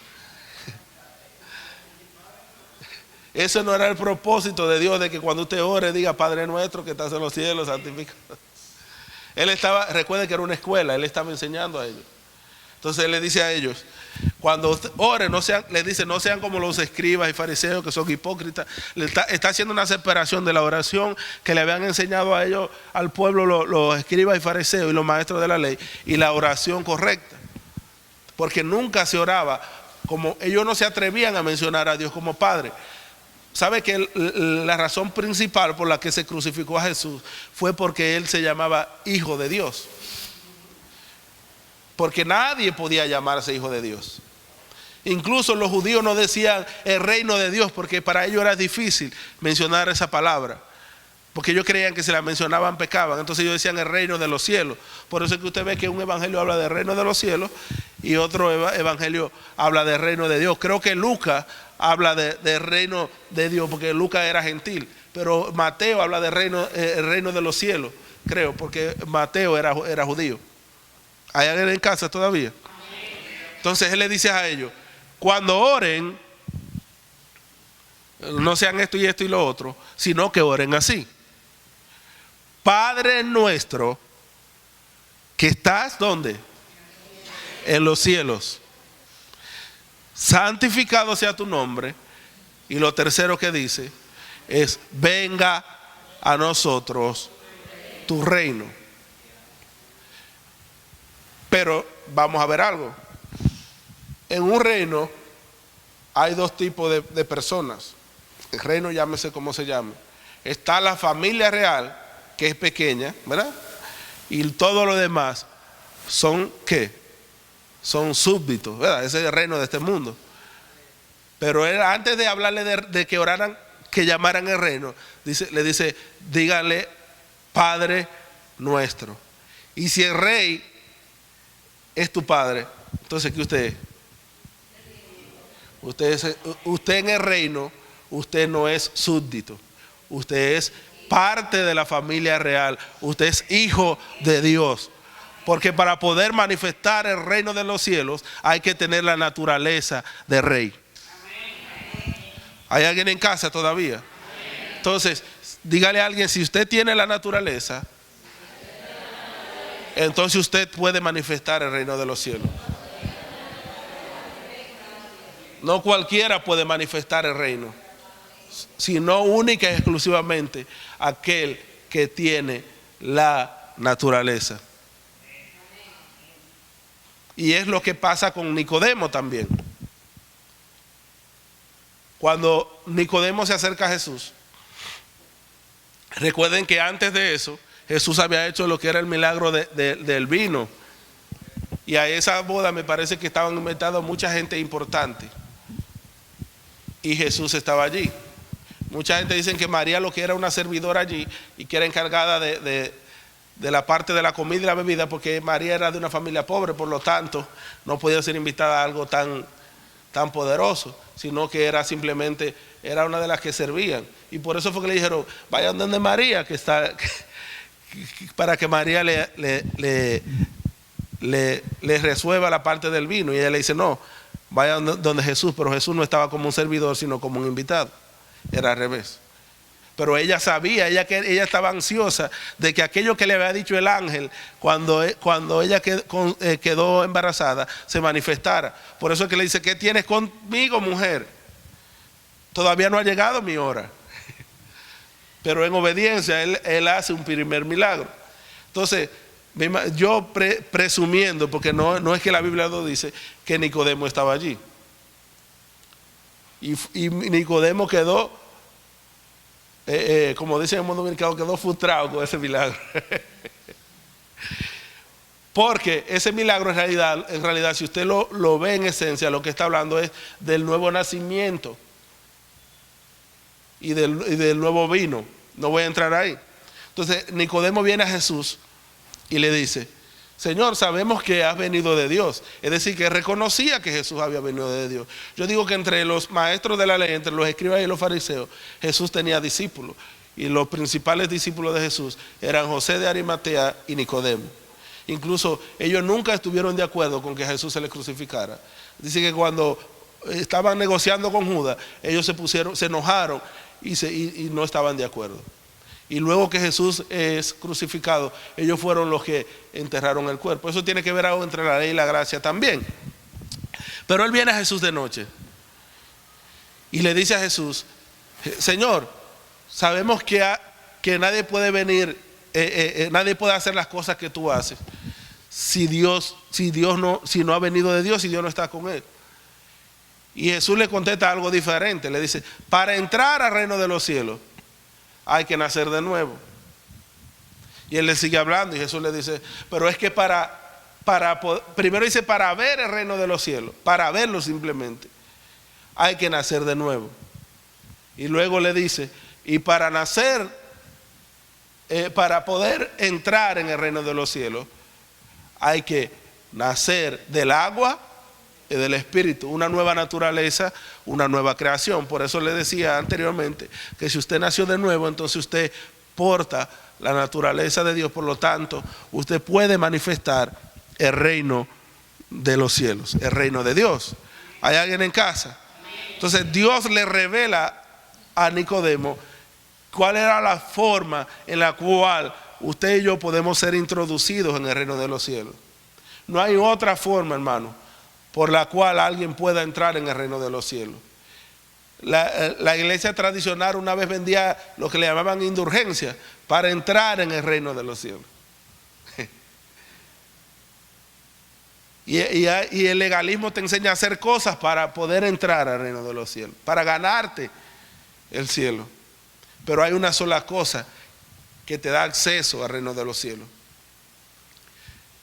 Ese no era el propósito de Dios, de que cuando usted ore diga Padre nuestro que estás en los cielos, santificado. Recuerde que era una escuela, él estaba enseñando a ellos. Entonces él le dice a ellos, cuando oren, no sean como los escribas y fariseos que son hipócritas. Está haciendo una separación de la oración que le habían enseñado a ellos, al pueblo, los escribas y fariseos y los maestros de la ley, y la oración correcta. Porque nunca se oraba, como ellos no se atrevían a mencionar a Dios como Padre. ¿Sabe que la razón principal por la que se crucificó a Jesús fue porque él se llamaba Hijo de Dios? Porque nadie podía llamarse Hijo de Dios. Incluso los judíos no decían el reino de Dios, porque para ellos era difícil mencionar esa palabra. Porque ellos creían que si la mencionaban pecaban. Entonces ellos decían el reino de los cielos. Por eso es que usted ve que un evangelio habla del reino de los cielos y otro evangelio habla del reino de Dios. Creo que Lucas habla del reino de Dios, porque Lucas era gentil. Pero Mateo habla del el reino de los cielos, creo, porque Mateo era judío. ¿Hay alguien en casa todavía? Entonces él le dice a ellos, cuando oren, no sean esto y lo otro, sino que oren así. Padre nuestro, que estás, ¿dónde? En los cielos. Santificado sea tu nombre. Y lo tercero que dice es, venga a nosotros tu reino. Pero vamos a ver algo. En un reino hay dos tipos de personas. El reino, llámese como se llame. Está la familia real, que es pequeña, ¿verdad? Y todo lo demás son, ¿qué? Son súbditos, ¿verdad? Ese es el reino de este mundo. Pero él, antes de hablarle de que oraran, que llamaran el reino, le dice, díganle Padre nuestro. Y si el rey es tu padre, entonces ¿qué usted es? Usted en el reino, usted no es súbdito, usted es parte de la familia real, usted es hijo de Dios. Porque para poder manifestar el reino de los cielos hay que tener la naturaleza de rey. ¿Hay alguien en casa todavía? Entonces, dígale a alguien, si usted tiene la naturaleza entonces usted puede manifestar el reino de los cielos. No cualquiera puede manifestar el reino, sino única y exclusivamente aquel que tiene la naturaleza. Y es lo que pasa con Nicodemo también. Cuando Nicodemo se acerca a Jesús, recuerden que antes de eso Jesús había hecho lo que era el milagro del vino, y a esa boda me parece que estaban invitados mucha gente importante, y Jesús estaba allí. Mucha gente dice que María, lo que era una servidora allí y que era encargada de la parte de la comida y la bebida, porque María era de una familia pobre, por lo tanto no podía ser invitada a algo tan poderoso, sino que era simplemente, era una de las que servían. Y por eso fue que le dijeron, vayan donde María, que está, para que María le resuelva la parte del vino. Y ella le dice, no, vayan donde Jesús. Pero Jesús no estaba como un servidor, sino como un invitado. Era al revés. Pero ella sabía, ella estaba ansiosa de que aquello que le había dicho el ángel cuando ella quedó embarazada se manifestara. Por eso es que le dice, ¿qué tienes conmigo, mujer? Todavía no ha llegado mi hora. Pero en obediencia él hace un primer milagro. Entonces, yo presumiendo, porque no es que la Biblia lo dice, que Nicodemo estaba allí. Y Nicodemo quedó, como dicen en el mundo dominicano, quedó frustrado con ese milagro. Porque ese milagro en realidad, si usted lo ve en esencia, lo que está hablando es del nuevo nacimiento y del nuevo vino. No voy a entrar ahí. Entonces Nicodemo viene a Jesús y le dice, Señor, sabemos que has venido de Dios. Es decir, que reconocía que Jesús había venido de Dios. Yo digo que entre los maestros de la ley, entre los escribas y los fariseos, Jesús tenía discípulos. Y los principales discípulos de Jesús eran José de Arimatea y Nicodemo. Incluso ellos nunca estuvieron de acuerdo con que Jesús se le crucificara. Dice que cuando estaban negociando con Judas, ellos se enojaron y no estaban de acuerdo. Y luego que Jesús es crucificado, ellos fueron los que enterraron el cuerpo. Eso tiene que ver algo entre la ley y la gracia también. Pero él viene a Jesús de noche y le dice a Jesús, Señor, sabemos que nadie puede venir, nadie puede hacer las cosas que tú haces si no ha venido de Dios, si Dios no está con él. Y Jesús le contesta algo diferente. Le dice, para entrar al reino de los cielos hay que nacer de nuevo. Y él le sigue hablando y Jesús le dice, pero es que primero dice para ver el reino de los cielos, para verlo simplemente, hay que nacer de nuevo. Y luego le dice, y para nacer, para poder entrar en el reino de los cielos, hay que nacer del agua y del espíritu, una nueva naturaleza, una nueva creación. Por eso le decía anteriormente que si usted nació de nuevo, entonces usted porta la naturaleza de Dios. Por lo tanto, usted puede manifestar el reino de los cielos, el reino de Dios. ¿Hay alguien en casa? Entonces Dios le revela a Nicodemo cuál era la forma en la cual usted y yo podemos ser introducidos en el reino de los cielos. No hay otra forma, hermano, por la cual alguien pueda entrar en el reino de los cielos. La iglesia tradicional una vez vendía lo que le llamaban indulgencia para entrar en el reino de los cielos. Y el legalismo te enseña a hacer cosas para poder entrar al reino de los cielos, para ganarte el cielo. Pero hay una sola cosa que te da acceso al reino de los cielos,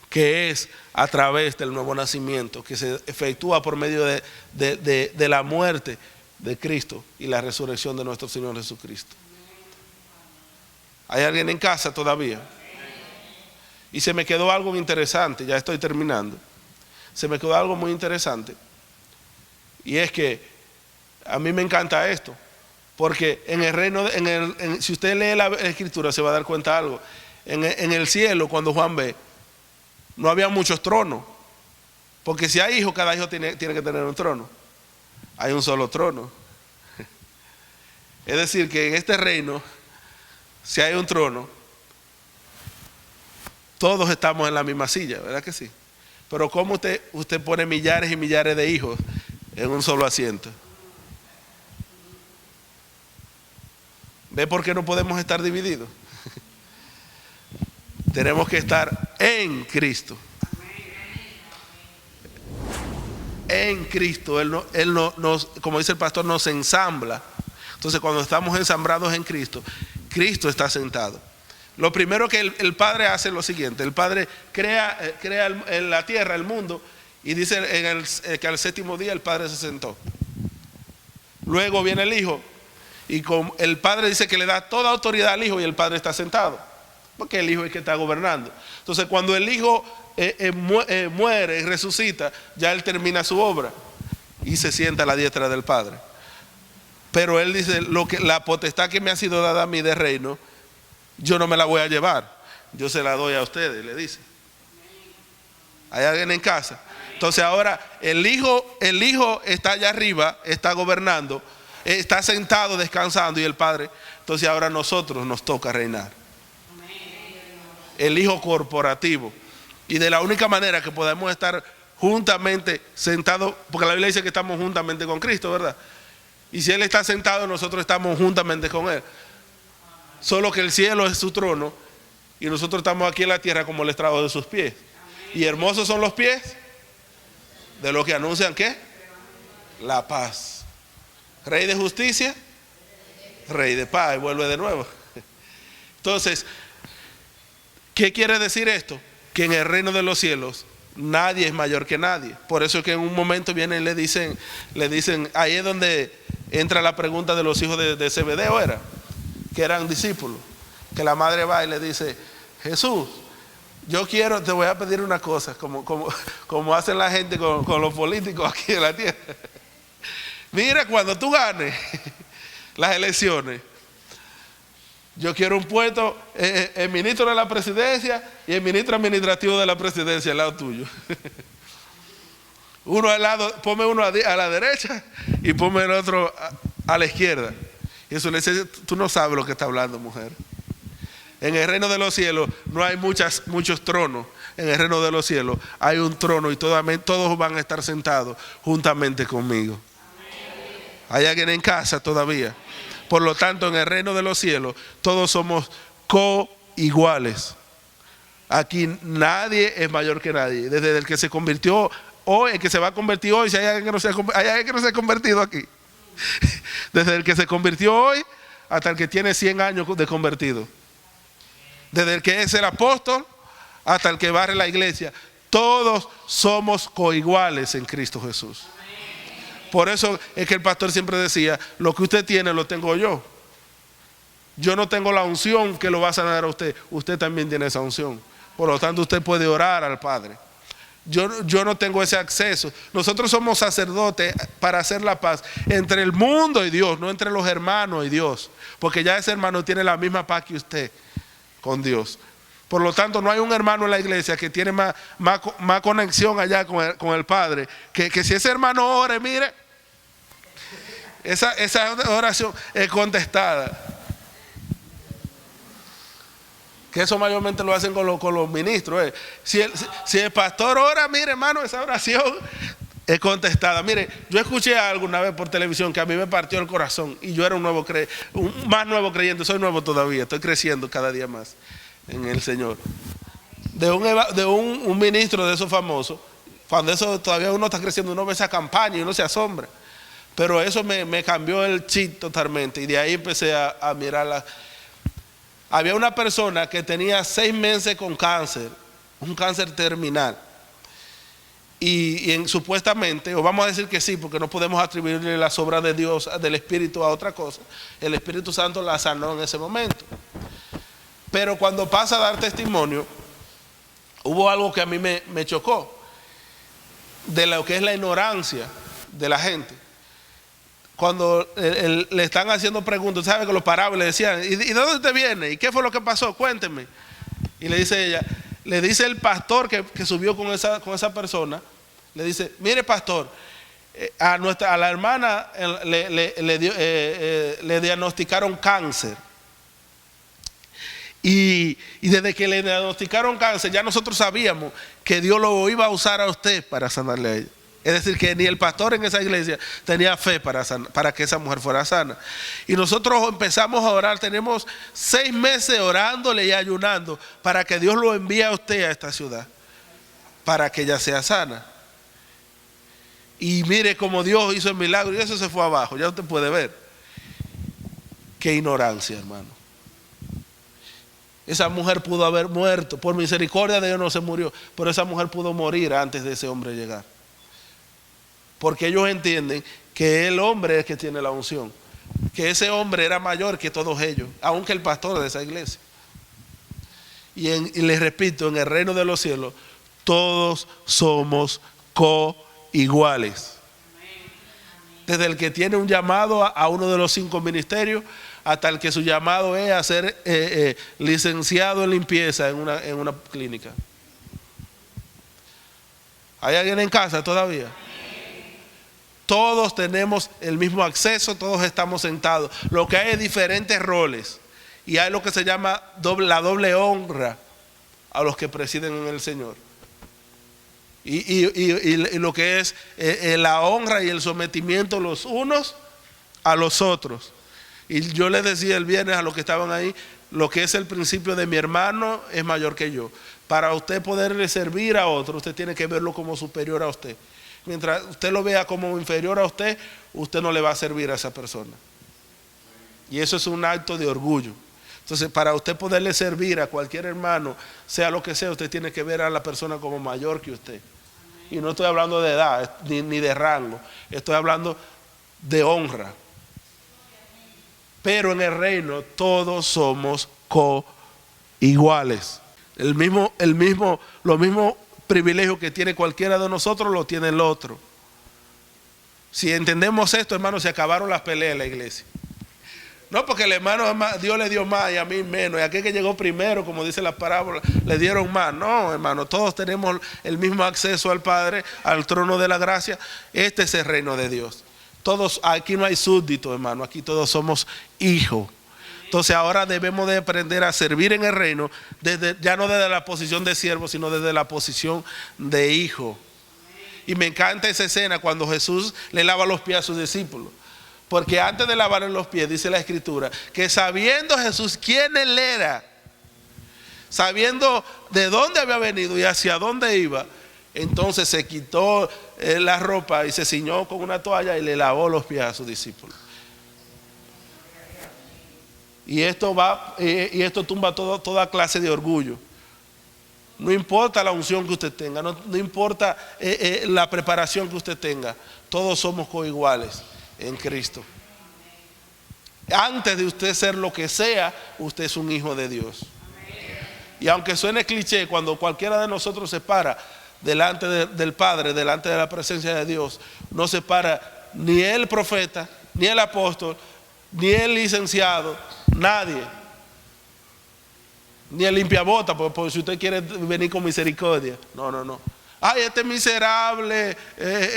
que es a través del nuevo nacimiento, que se efectúa por medio de la muerte de Cristo y la resurrección de nuestro Señor Jesucristo. ¿Hay alguien en casa todavía? Y se me quedó algo interesante, ya estoy terminando. Se me quedó algo muy interesante. Y es que a mí me encanta esto, porque en el reino, si usted lee la Escritura se va a dar cuenta de algo. En el cielo, cuando Juan ve, no había muchos tronos, porque si hay hijos, cada hijo tiene que tener un trono. Hay un solo trono. Es decir, que en este reino, si hay un trono, todos estamos en la misma silla, ¿verdad que sí? Pero ¿cómo usted pone millares y millares de hijos en un solo asiento? ¿Ve por qué no podemos estar divididos? Tenemos que estar en Cristo. En Cristo. Él nos, como dice el pastor, nos ensambla. Entonces cuando estamos ensamblados en Cristo, Cristo está sentado. Lo primero que el Padre hace es lo siguiente. El Padre crea en la tierra, el mundo, y dice que al séptimo día el Padre se sentó. Luego viene el Hijo, y el Padre dice que le da toda autoridad al Hijo y el Padre está sentado, porque el Hijo es el que está gobernando. Entonces cuando el Hijo muere y resucita, ya Él termina su obra y se sienta a la diestra del Padre. Pero Él dice, la potestad que me ha sido dada a mí de reino, yo no me la voy a llevar, yo se la doy a ustedes, le dice. ¿Hay alguien en casa? Entonces ahora el hijo está allá arriba, está gobernando, está sentado descansando, y el Padre, entonces ahora a nosotros nos toca reinar. El Hijo corporativo. Y de la única manera que podemos estar juntamente sentados, porque la Biblia dice que estamos juntamente con Cristo, ¿verdad? Y si Él está sentado, nosotros estamos juntamente con Él. Solo que el cielo es su trono y nosotros estamos aquí en la tierra como el estrado de sus pies. Y hermosos son los pies de los que anuncian ¿qué? La paz. Rey de justicia, Rey de paz. Y vuelve de nuevo. Entonces, ¿qué quiere decir esto? Que en el reino de los cielos nadie es mayor que nadie. Por eso es que en un momento vienen y le dicen, ahí es donde entra la pregunta de los hijos de Zebedeo, que eran discípulos, que la madre va y le dice, Jesús, te voy a pedir una cosa, como hacen la gente con los políticos aquí en la tierra. Mira, cuando tú ganes las elecciones, yo quiero un puesto, el ministro de la presidencia y el ministro administrativo de la presidencia al lado tuyo. Uno al lado, ponme uno a la derecha y ponme el otro a la izquierda. Y eso le dice, tú no sabes lo que está hablando, mujer. En el reino de los cielos no hay muchos tronos. En el reino de los cielos hay un trono y todos van a estar sentados juntamente conmigo. ¿Hay alguien en casa todavía? Por lo tanto, en el reino de los cielos todos somos coiguales. Aquí nadie es mayor que nadie. Desde el que se convirtió hoy, el que se va a convertir hoy, si hay alguien que no se ha convertido aquí. Desde el que se convirtió hoy hasta el que tiene 100 años de convertido. Desde el que es el apóstol hasta el que barre la iglesia. Todos somos coiguales en Cristo Jesús. Por eso es que el pastor siempre decía, lo que usted tiene lo tengo yo. Yo no tengo la unción que lo va a sanar a usted. Usted también tiene esa unción. Por lo tanto, usted puede orar al Padre. Yo no tengo ese acceso. Nosotros somos sacerdotes para hacer la paz entre el mundo y Dios, no entre los hermanos y Dios. Porque ya ese hermano tiene la misma paz que usted con Dios. Por lo tanto, no hay un hermano en la iglesia que tiene más conexión allá con el Padre. Que si ese hermano ore, mire, esa oración es contestada. Que eso mayormente lo hacen con los ministros. Si el pastor ora, mire hermano, esa oración es contestada. Mire, yo escuché algo una vez por televisión que a mí me partió el corazón. Y yo era un más nuevo creyente, soy nuevo todavía, estoy creciendo cada día más en el Señor. De un ministro de esos famosos, cuando eso todavía uno está creciendo, uno ve esa campaña y uno se asombra. Pero eso me cambió el chip totalmente. Y de ahí empecé a mirarla. Había una persona que tenía 6 meses con cáncer, un cáncer terminal. Y supuestamente, o vamos a decir que sí, porque no podemos atribuirle las obras de Dios, del Espíritu a otra cosa. El Espíritu Santo la sanó en ese momento. Pero cuando pasa a dar testimonio, hubo algo que a mí me chocó, de lo que es la ignorancia de la gente. Cuando le están haciendo preguntas, ¿sabe que los paraban y le decían, ¿y de dónde te viene? ¿Y qué fue lo que pasó? Cuénteme. Y le dice ella, le dice el pastor que subió con esa persona, le dice, mire pastor, a la hermana le diagnosticaron cáncer. Y desde que le diagnosticaron cáncer, ya nosotros sabíamos que Dios lo iba a usar a usted para sanarle a ella. Es decir, que ni el pastor en esa iglesia tenía fe para que esa mujer fuera sana. Y nosotros empezamos a orar, tenemos 6 meses orándole y ayunando para que Dios lo envíe a usted a esta ciudad, para que ella sea sana. Y mire cómo Dios hizo el milagro y eso se fue abajo, ya usted puede ver. Qué ignorancia, hermano. Esa mujer pudo haber muerto, por misericordia de Dios no se murió, pero esa mujer pudo morir antes de ese hombre llegar. Porque ellos entienden que el hombre es el que tiene la unción, que ese hombre era mayor que todos ellos, aunque el pastor de esa iglesia. Y les repito, en el reino de los cielos, todos somos coiguales. Desde el que tiene un llamado a uno de los 5 ministerios, hasta el que su llamado es a ser licenciado en limpieza en una clínica. ¿Hay alguien en casa todavía? Todos tenemos el mismo acceso, todos estamos sentados. Lo que hay es diferentes roles. Y hay lo que se llama la doble honra a los que presiden en el Señor. Y lo que es la honra y el sometimiento los unos a los otros. Y yo les decía el viernes a los que estaban ahí, lo que es el principio de mi hermano es mayor que yo. Para usted poderle servir a otro, usted tiene que verlo como superior a usted. Mientras usted lo vea como inferior a usted, usted no le va a servir a esa persona. Y eso es un acto de orgullo. Entonces, para usted poderle servir a cualquier hermano, sea lo que sea, usted tiene que ver a la persona como mayor que usted. Y no estoy hablando de edad ni de rango, estoy hablando de honra. Pero en el reino todos somos coiguales. Los mismos privilegios que tiene cualquiera de nosotros lo tiene el otro. Si entendemos esto, hermano, se acabaron las peleas en la iglesia. No, porque el hermano Dios le dio más y a mí menos. Y aquel que llegó primero, como dice la parábola, le dieron más. No, hermano, todos tenemos el mismo acceso al Padre, al trono de la gracia. Este es el reino de Dios. Todos, aquí no hay súbditos, hermano, aquí todos somos hijos. Entonces ahora debemos de aprender a servir en el reino, ya no desde la posición de siervo, sino desde la posición de hijo. Y me encanta esa escena cuando Jesús le lava los pies a sus discípulos. Porque antes de lavarle los pies, dice la Escritura, que sabiendo Jesús quién él era, sabiendo de dónde había venido y hacia dónde iba, entonces se quitó la ropa y se ciñó con una toalla y le lavó los pies a sus discípulos. Y esto tumba toda clase de orgullo. No importa la unción que usted tenga, no importa la preparación que usted tenga, todos somos coiguales en Cristo. Antes de usted ser lo que sea, usted es un hijo de Dios. Y aunque suene cliché, cuando cualquiera de nosotros se para delante del Padre, delante de la presencia de Dios, no se para ni el profeta, ni el apóstol, ni el licenciado, nadie, ni el limpiabota, porque si usted quiere venir con misericordia, no. Ay, este miserable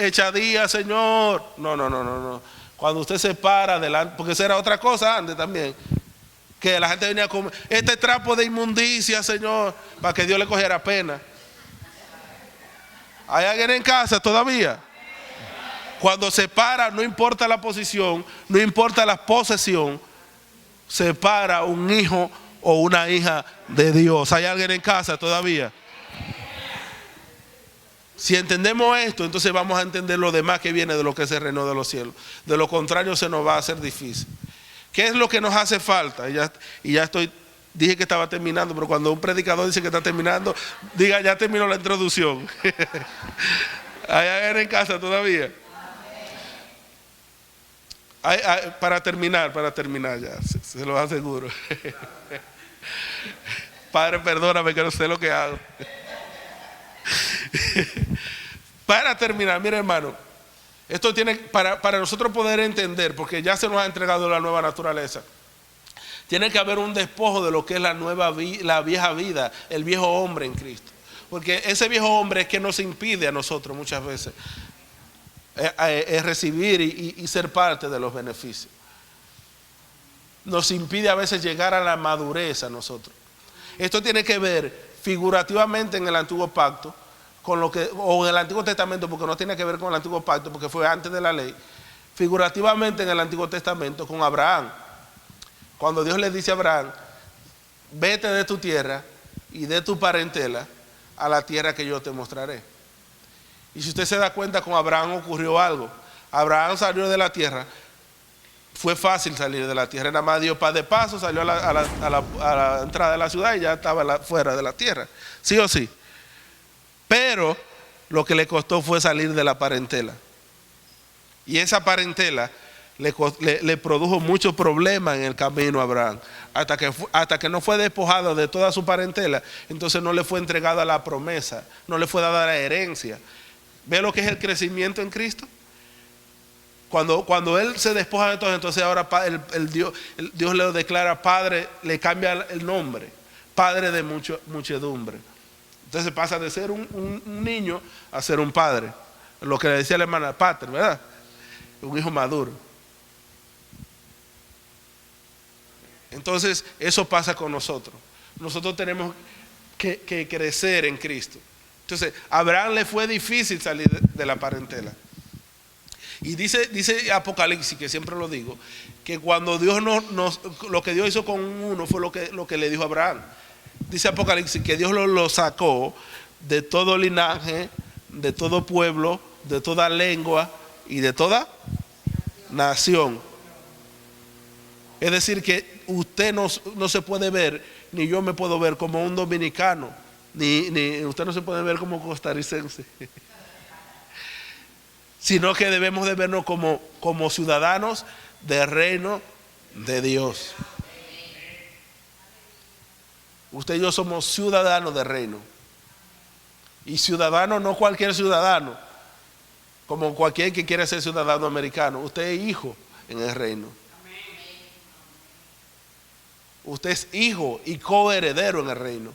echadía, Señor. No. Cuando usted se para delante, porque esa era otra cosa antes también, que la gente venía a comer este trapo de inmundicia, Señor, para que Dios le cogiera pena. ¿Hay alguien en casa todavía? Cuando se para, no importa la posición, no importa la posesión, se para un hijo o una hija de Dios. ¿Hay alguien en casa todavía? Si entendemos esto, entonces vamos a entender lo demás que viene de lo que es el reino de los cielos. De lo contrario, se nos va a hacer difícil. ¿Qué es lo que nos hace falta? Dije que estaba terminando, pero cuando un predicador dice que está terminando, diga, ya terminó la introducción. ¿Hay alguien en casa todavía? Para terminar ya, se lo aseguro. Padre, perdóname que no sé lo que hago. Para terminar, mira, hermano, esto tiene para nosotros poder entender, porque ya se nos ha entregado la nueva naturaleza. Tiene que haber un despojo de lo que es la vieja vida, el viejo hombre en Cristo. Porque ese viejo hombre es que nos impide a nosotros muchas veces recibir y ser parte de los beneficios. Nos impide a veces llegar a la madurez a nosotros. Esto tiene que ver figurativamente en el antiguo pacto, con lo que, o en el Antiguo Testamento, porque no tiene que ver con el Antiguo Pacto, porque fue antes de la ley, figurativamente en el Antiguo Testamento con Abraham. Cuando Dios le dice a Abraham, vete de tu tierra y de tu parentela a la tierra que yo te mostraré. Y si usted se da cuenta, con Abraham ocurrió algo. Abraham salió de la tierra, fue fácil salir de la tierra, nada más dio par de pasos, salió a la entrada de la ciudad y ya estaba fuera de la tierra, ¿sí o sí? Pero lo que le costó fue salir de la parentela. Y esa parentela le produjo muchos problemas en el camino a Abraham. Hasta que no fue despojado de toda su parentela, entonces no le fue entregada la promesa, no le fue dada la herencia. ¿Ve lo que es el crecimiento en Cristo? Cuando Él se despoja de todo, entonces ahora Dios le declara Padre, le cambia el nombre, Padre de muchedumbre. Entonces pasa de ser un niño a ser un padre. Lo que le decía la hermana, pater, ¿verdad? Un hijo maduro. Entonces eso pasa con nosotros. Nosotros tenemos que crecer en Cristo. Entonces a Abraham le fue difícil salir de la parentela. Y dice Apocalipsis, que siempre lo digo, que cuando Dios lo que Dios hizo con uno fue lo que le dijo a Abraham. Dice Apocalipsis que Dios lo sacó de todo linaje, de todo pueblo, de toda lengua y de toda nación. Es decir, que usted no se puede ver, ni yo me puedo ver como un dominicano, ni usted no se puede ver como costarricense, sino que debemos de vernos como ciudadanos del reino de Dios. Usted y yo somos ciudadanos del reino. Y ciudadano no cualquier ciudadano, como cualquier que quiere ser ciudadano americano. Usted es hijo en el reino. Usted es hijo y coheredero en el reino.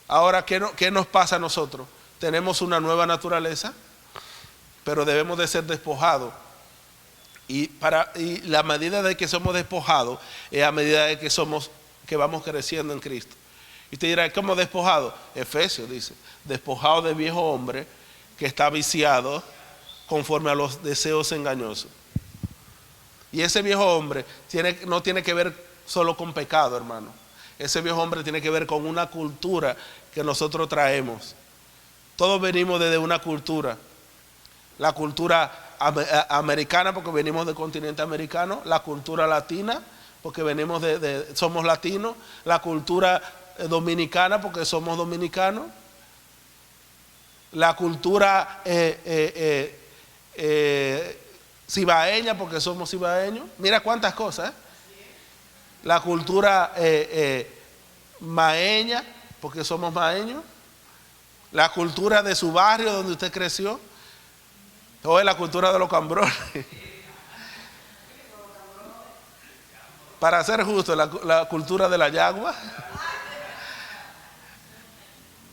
Ahora, ¿qué nos pasa a nosotros? Tenemos una nueva naturaleza, pero debemos de ser despojados. Y la medida de que somos despojados es a medida de que vamos creciendo en Cristo. Y usted dirá, ¿cómo despojado? Efesios dice, despojado de viejo hombre que está viciado conforme a los deseos engañosos. Y ese viejo hombre no tiene que ver solo con pecado, hermano. Ese viejo hombre tiene que ver con una cultura que nosotros traemos. Todos venimos desde una cultura. La cultura americana, porque venimos del continente americano. La cultura latina, porque venimos somos latinos. La cultura dominicana, porque somos dominicanos. La cultura cibaeña, porque somos cibaeños. Mira cuántas cosas, ¿eh? La cultura maeña, porque somos maeños. La cultura de su barrio donde usted creció. O es la cultura de los cambrones. Para ser justo, la cultura de la yagua.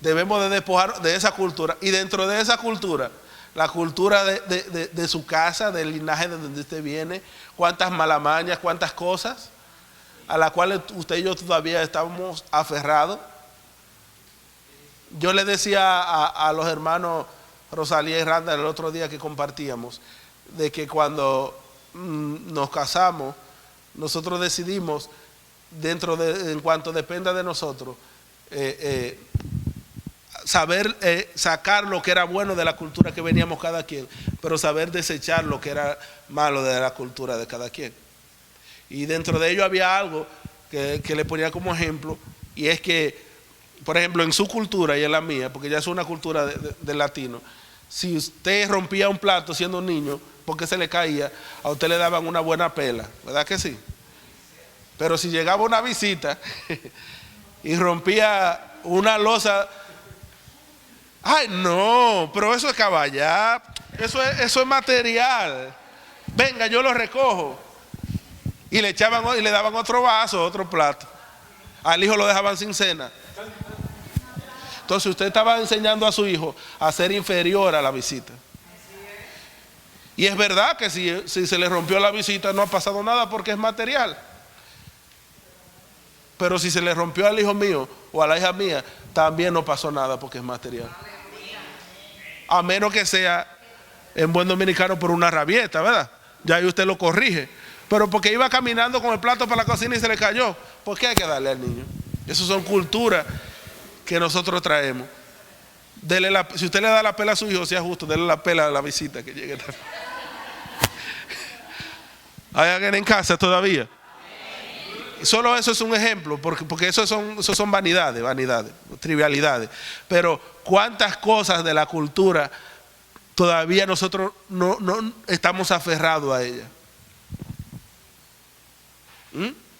Debemos de despojar de esa cultura. Y dentro de esa cultura, la cultura de su casa, del linaje de donde usted viene, cuántas malamañas, cuántas cosas a las cuales usted y yo todavía estamos aferrados. Yo le decía a los hermanos Rosalía y Randa el otro día que compartíamos, de que cuando nos casamos, nosotros decidimos, en cuanto dependa de nosotros, saber sacar lo que era bueno de la cultura que veníamos cada quien, pero saber desechar lo que era malo de la cultura de cada quien. Y dentro de ello había algo que le ponía como ejemplo, y es que, por ejemplo, en su cultura y en la mía, porque ya es una cultura de latino, si usted rompía un plato siendo un niño porque se le caía, a usted le daban una buena pela, ¿verdad que sí? Pero si llegaba una visita y rompía una loza, ay no, pero eso es caballar, eso es material, venga, yo lo recojo. Y le daban otro vaso, otro plato. Al hijo lo dejaban sin cena. Entonces usted estaba enseñando a su hijo a ser inferior a la visita. Y es verdad que si se le rompió la visita no ha pasado nada porque es material. Pero si se le rompió al hijo mío o a la hija mía, también no pasó nada porque es material. A menos que sea, en buen dominicano, por una rabieta, ¿verdad? Ya ahí usted lo corrige. Pero porque iba caminando con el plato para la cocina y se le cayó, ¿por qué hay que darle al niño? Esas son culturas que nosotros traemos. Si usted le da la pela a su hijo, sea justo, dele la pela a la visita que llegue. ¿Hay alguien en casa todavía? Solo eso es un ejemplo, porque eso son vanidades, trivialidades. Pero cuántas cosas de la cultura todavía nosotros no estamos aferrados a ella.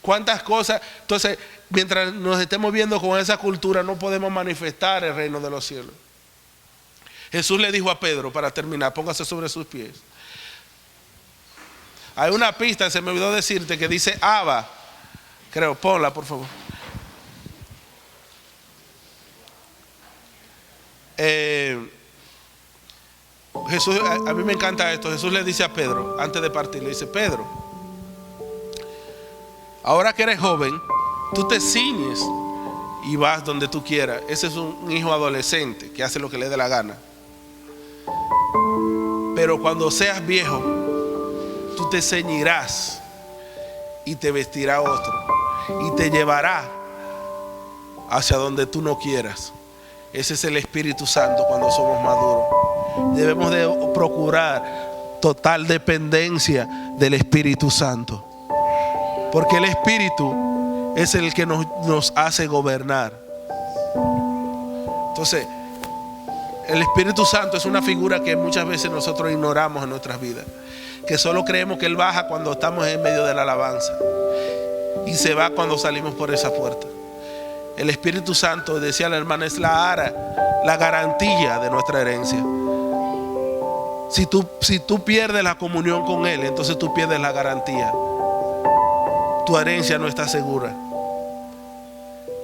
¿Cuántas cosas? Entonces, mientras nos estemos viendo con esa cultura, no podemos manifestar el reino de los cielos. Jesús le dijo a Pedro, para terminar, póngase sobre sus pies. Hay una pista, se me olvidó decirte, que dice Abba. Creo, ponla por favor. Jesús, a mí me encanta esto. Jesús le dice a Pedro, antes de partir, le dice: Pedro, ahora que eres joven, tú te ciñes y vas donde tú quieras. Ese es un hijo adolescente que hace lo que le dé la gana. Pero cuando seas viejo, tú te ceñirás y te vestirá otro y te llevará hacia donde tú no quieras. Ese es el Espíritu Santo cuando somos maduros. Debemos de procurar total dependencia del Espíritu Santo, porque el Espíritu es el que nos hace gobernar. Entonces, el Espíritu Santo es una figura que muchas veces nosotros ignoramos en nuestras vidas, que solo creemos que Él baja cuando estamos en medio de la alabanza y se va cuando salimos por esa puerta. El Espíritu Santo, decía la hermana, es la garantía de nuestra herencia. Si tú pierdes la comunión con Él, entonces tú pierdes la garantía. Tu herencia no está segura.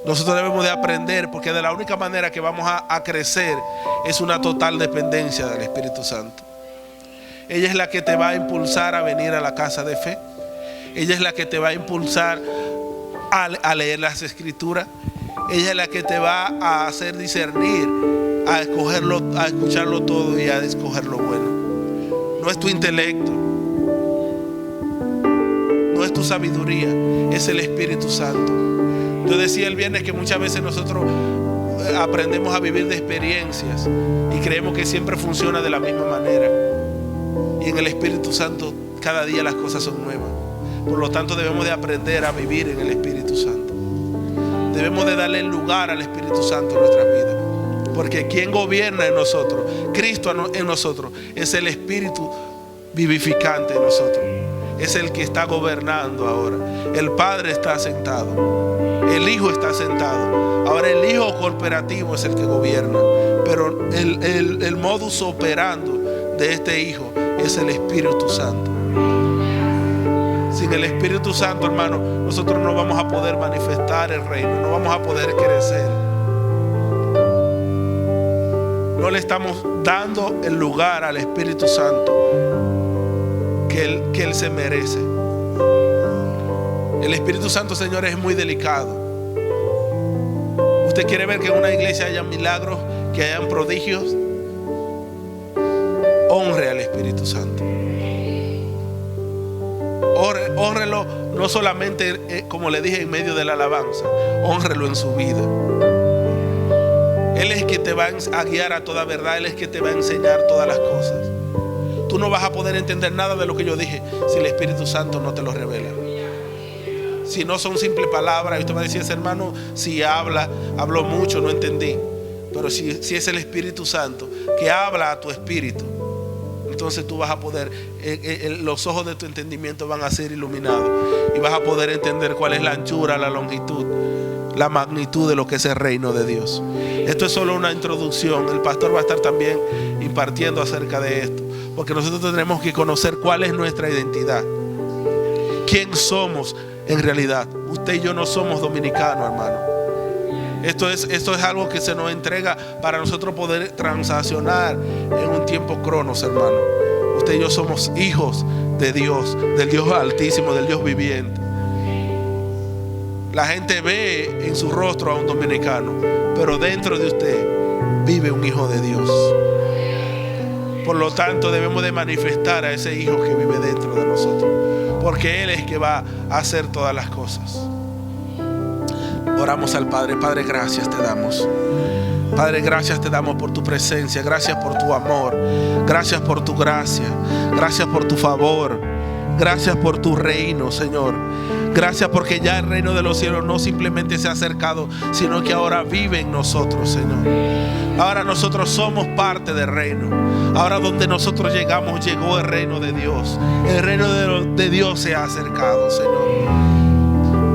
Nosotros debemos de aprender, porque de la única manera que vamos a crecer es una total dependencia del Espíritu Santo. Ella es la que te va a impulsar a venir a la casa de fe. Ella es la que te va a impulsar a leer las Escrituras. Ella es la que te va a hacer discernir, a escucharlo todo y a escoger lo bueno. No es tu intelecto, no es tu sabiduría, es el Espíritu Santo. Yo decía el viernes que muchas veces nosotros aprendemos a vivir de experiencias y creemos que siempre funciona de la misma manera. Y en el Espíritu Santo cada día las cosas son nuevas. Por lo tanto, debemos de aprender a vivir en el Espíritu Santo. Debemos de darle lugar al Espíritu Santo en nuestras vidas, porque quien gobierna en nosotros, Cristo en nosotros, es el Espíritu vivificante en nosotros. Es el que está gobernando ahora. El Padre está sentado, el Hijo está sentado. Ahora el Hijo cooperativo es el que gobierna, pero el modus operandi de este Hijo es el Espíritu Santo. Sin el Espíritu Santo, hermano, nosotros no vamos a poder manifestar el reino, no vamos a poder crecer. No le estamos dando el lugar al Espíritu Santo que Él se merece. El Espíritu Santo, señores, es muy delicado. ¿Usted quiere ver que en una iglesia haya milagros, que hayan prodigios? Honre al Espíritu Santo. Hónrelo no solamente, como le dije, en medio de la alabanza. Hónrelo en su vida. Él es el que te va a guiar a toda verdad. Él es el que te va a enseñar todas las cosas. Tú no vas a poder entender nada de lo que yo dije si el Espíritu Santo no te lo revela. Si no son simples palabras, y usted va a decir: ese hermano, si habló mucho, no entendí. Pero si es el Espíritu Santo que habla a tu espíritu, entonces tú vas a poder, los ojos de tu entendimiento van a ser iluminados y vas a poder entender cuál es la anchura, la longitud, la magnitud de lo que es el reino de Dios. Esto es solo una introducción. El pastor va a estar también impartiendo acerca de esto, porque nosotros tenemos que conocer cuál es nuestra identidad, quién somos en realidad. Usted y yo no somos dominicanos, hermano. Esto es algo que se nos entrega para nosotros poder transaccionar en un tiempo cronos, hermano. Usted y yo somos hijos de Dios, del Dios altísimo, del Dios viviente. La gente ve en su rostro a un dominicano, pero dentro de usted vive un hijo de Dios. Por lo tanto, debemos de manifestar a ese hijo que vive dentro de nosotros, porque Él es que va a hacer todas las cosas. Oramos al Padre. Padre, gracias te damos. Padre, gracias te damos por tu presencia. Gracias por tu amor. Gracias por tu gracia. Gracias por tu favor. Gracias por tu reino, Señor. Gracias porque ya el reino de los cielos no simplemente se ha acercado, sino que ahora vive en nosotros, Señor. Ahora nosotros somos parte del reino. Ahora donde nosotros llegamos, llegó el reino de Dios. El reino de Dios se ha acercado, Señor.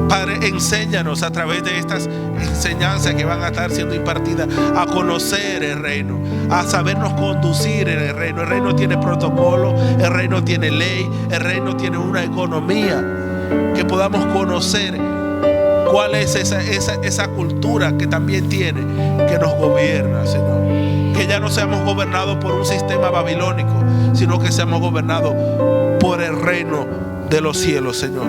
Padre, enséñanos a través de estas enseñanzas que van a estar siendo impartidas a conocer el reino, a sabernos conducir en el reino. El reino tiene protocolo, el reino tiene ley, el reino tiene una economía. Que podamos conocer cuál es esa cultura que también tiene, que nos gobierna, Señor. Que ya no seamos gobernados por un sistema babilónico, sino que seamos gobernados por el reino de los cielos, Señor.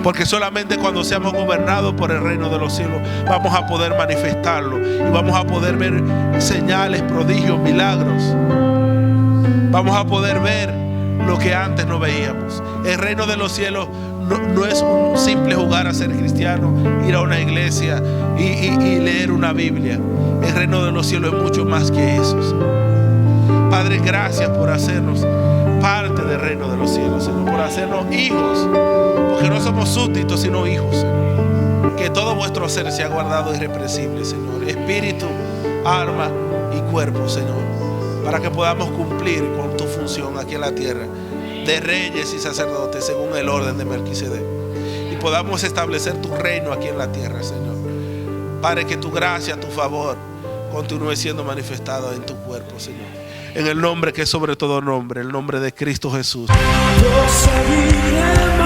Porque solamente cuando seamos gobernados por el reino de los cielos vamos a poder manifestarlo y vamos a poder ver señales, prodigios, milagros. Vamos a poder ver lo que antes no veíamos. El reino de los cielos no es un simple jugar a ser cristiano, ir a una iglesia y leer una Biblia. El reino de los cielos es mucho más que eso, Señor. Padre, gracias por hacernos parte del reino de los cielos, Señor, por hacernos hijos, porque no somos súbditos sino hijos, Señor. Que todo vuestro ser sea guardado irreprensible, Señor, espíritu, alma y cuerpo, Señor, para que podamos cumplir con tu función aquí en la tierra de reyes y sacerdotes según el orden de Melquisedec, y podamos establecer tu reino aquí en la tierra, Señor. Padre, que tu gracia, tu favor continúe siendo manifestado en tu cuerpo, Señor, en el nombre que es sobre todo nombre, el nombre de Cristo Jesús. Yo seguiré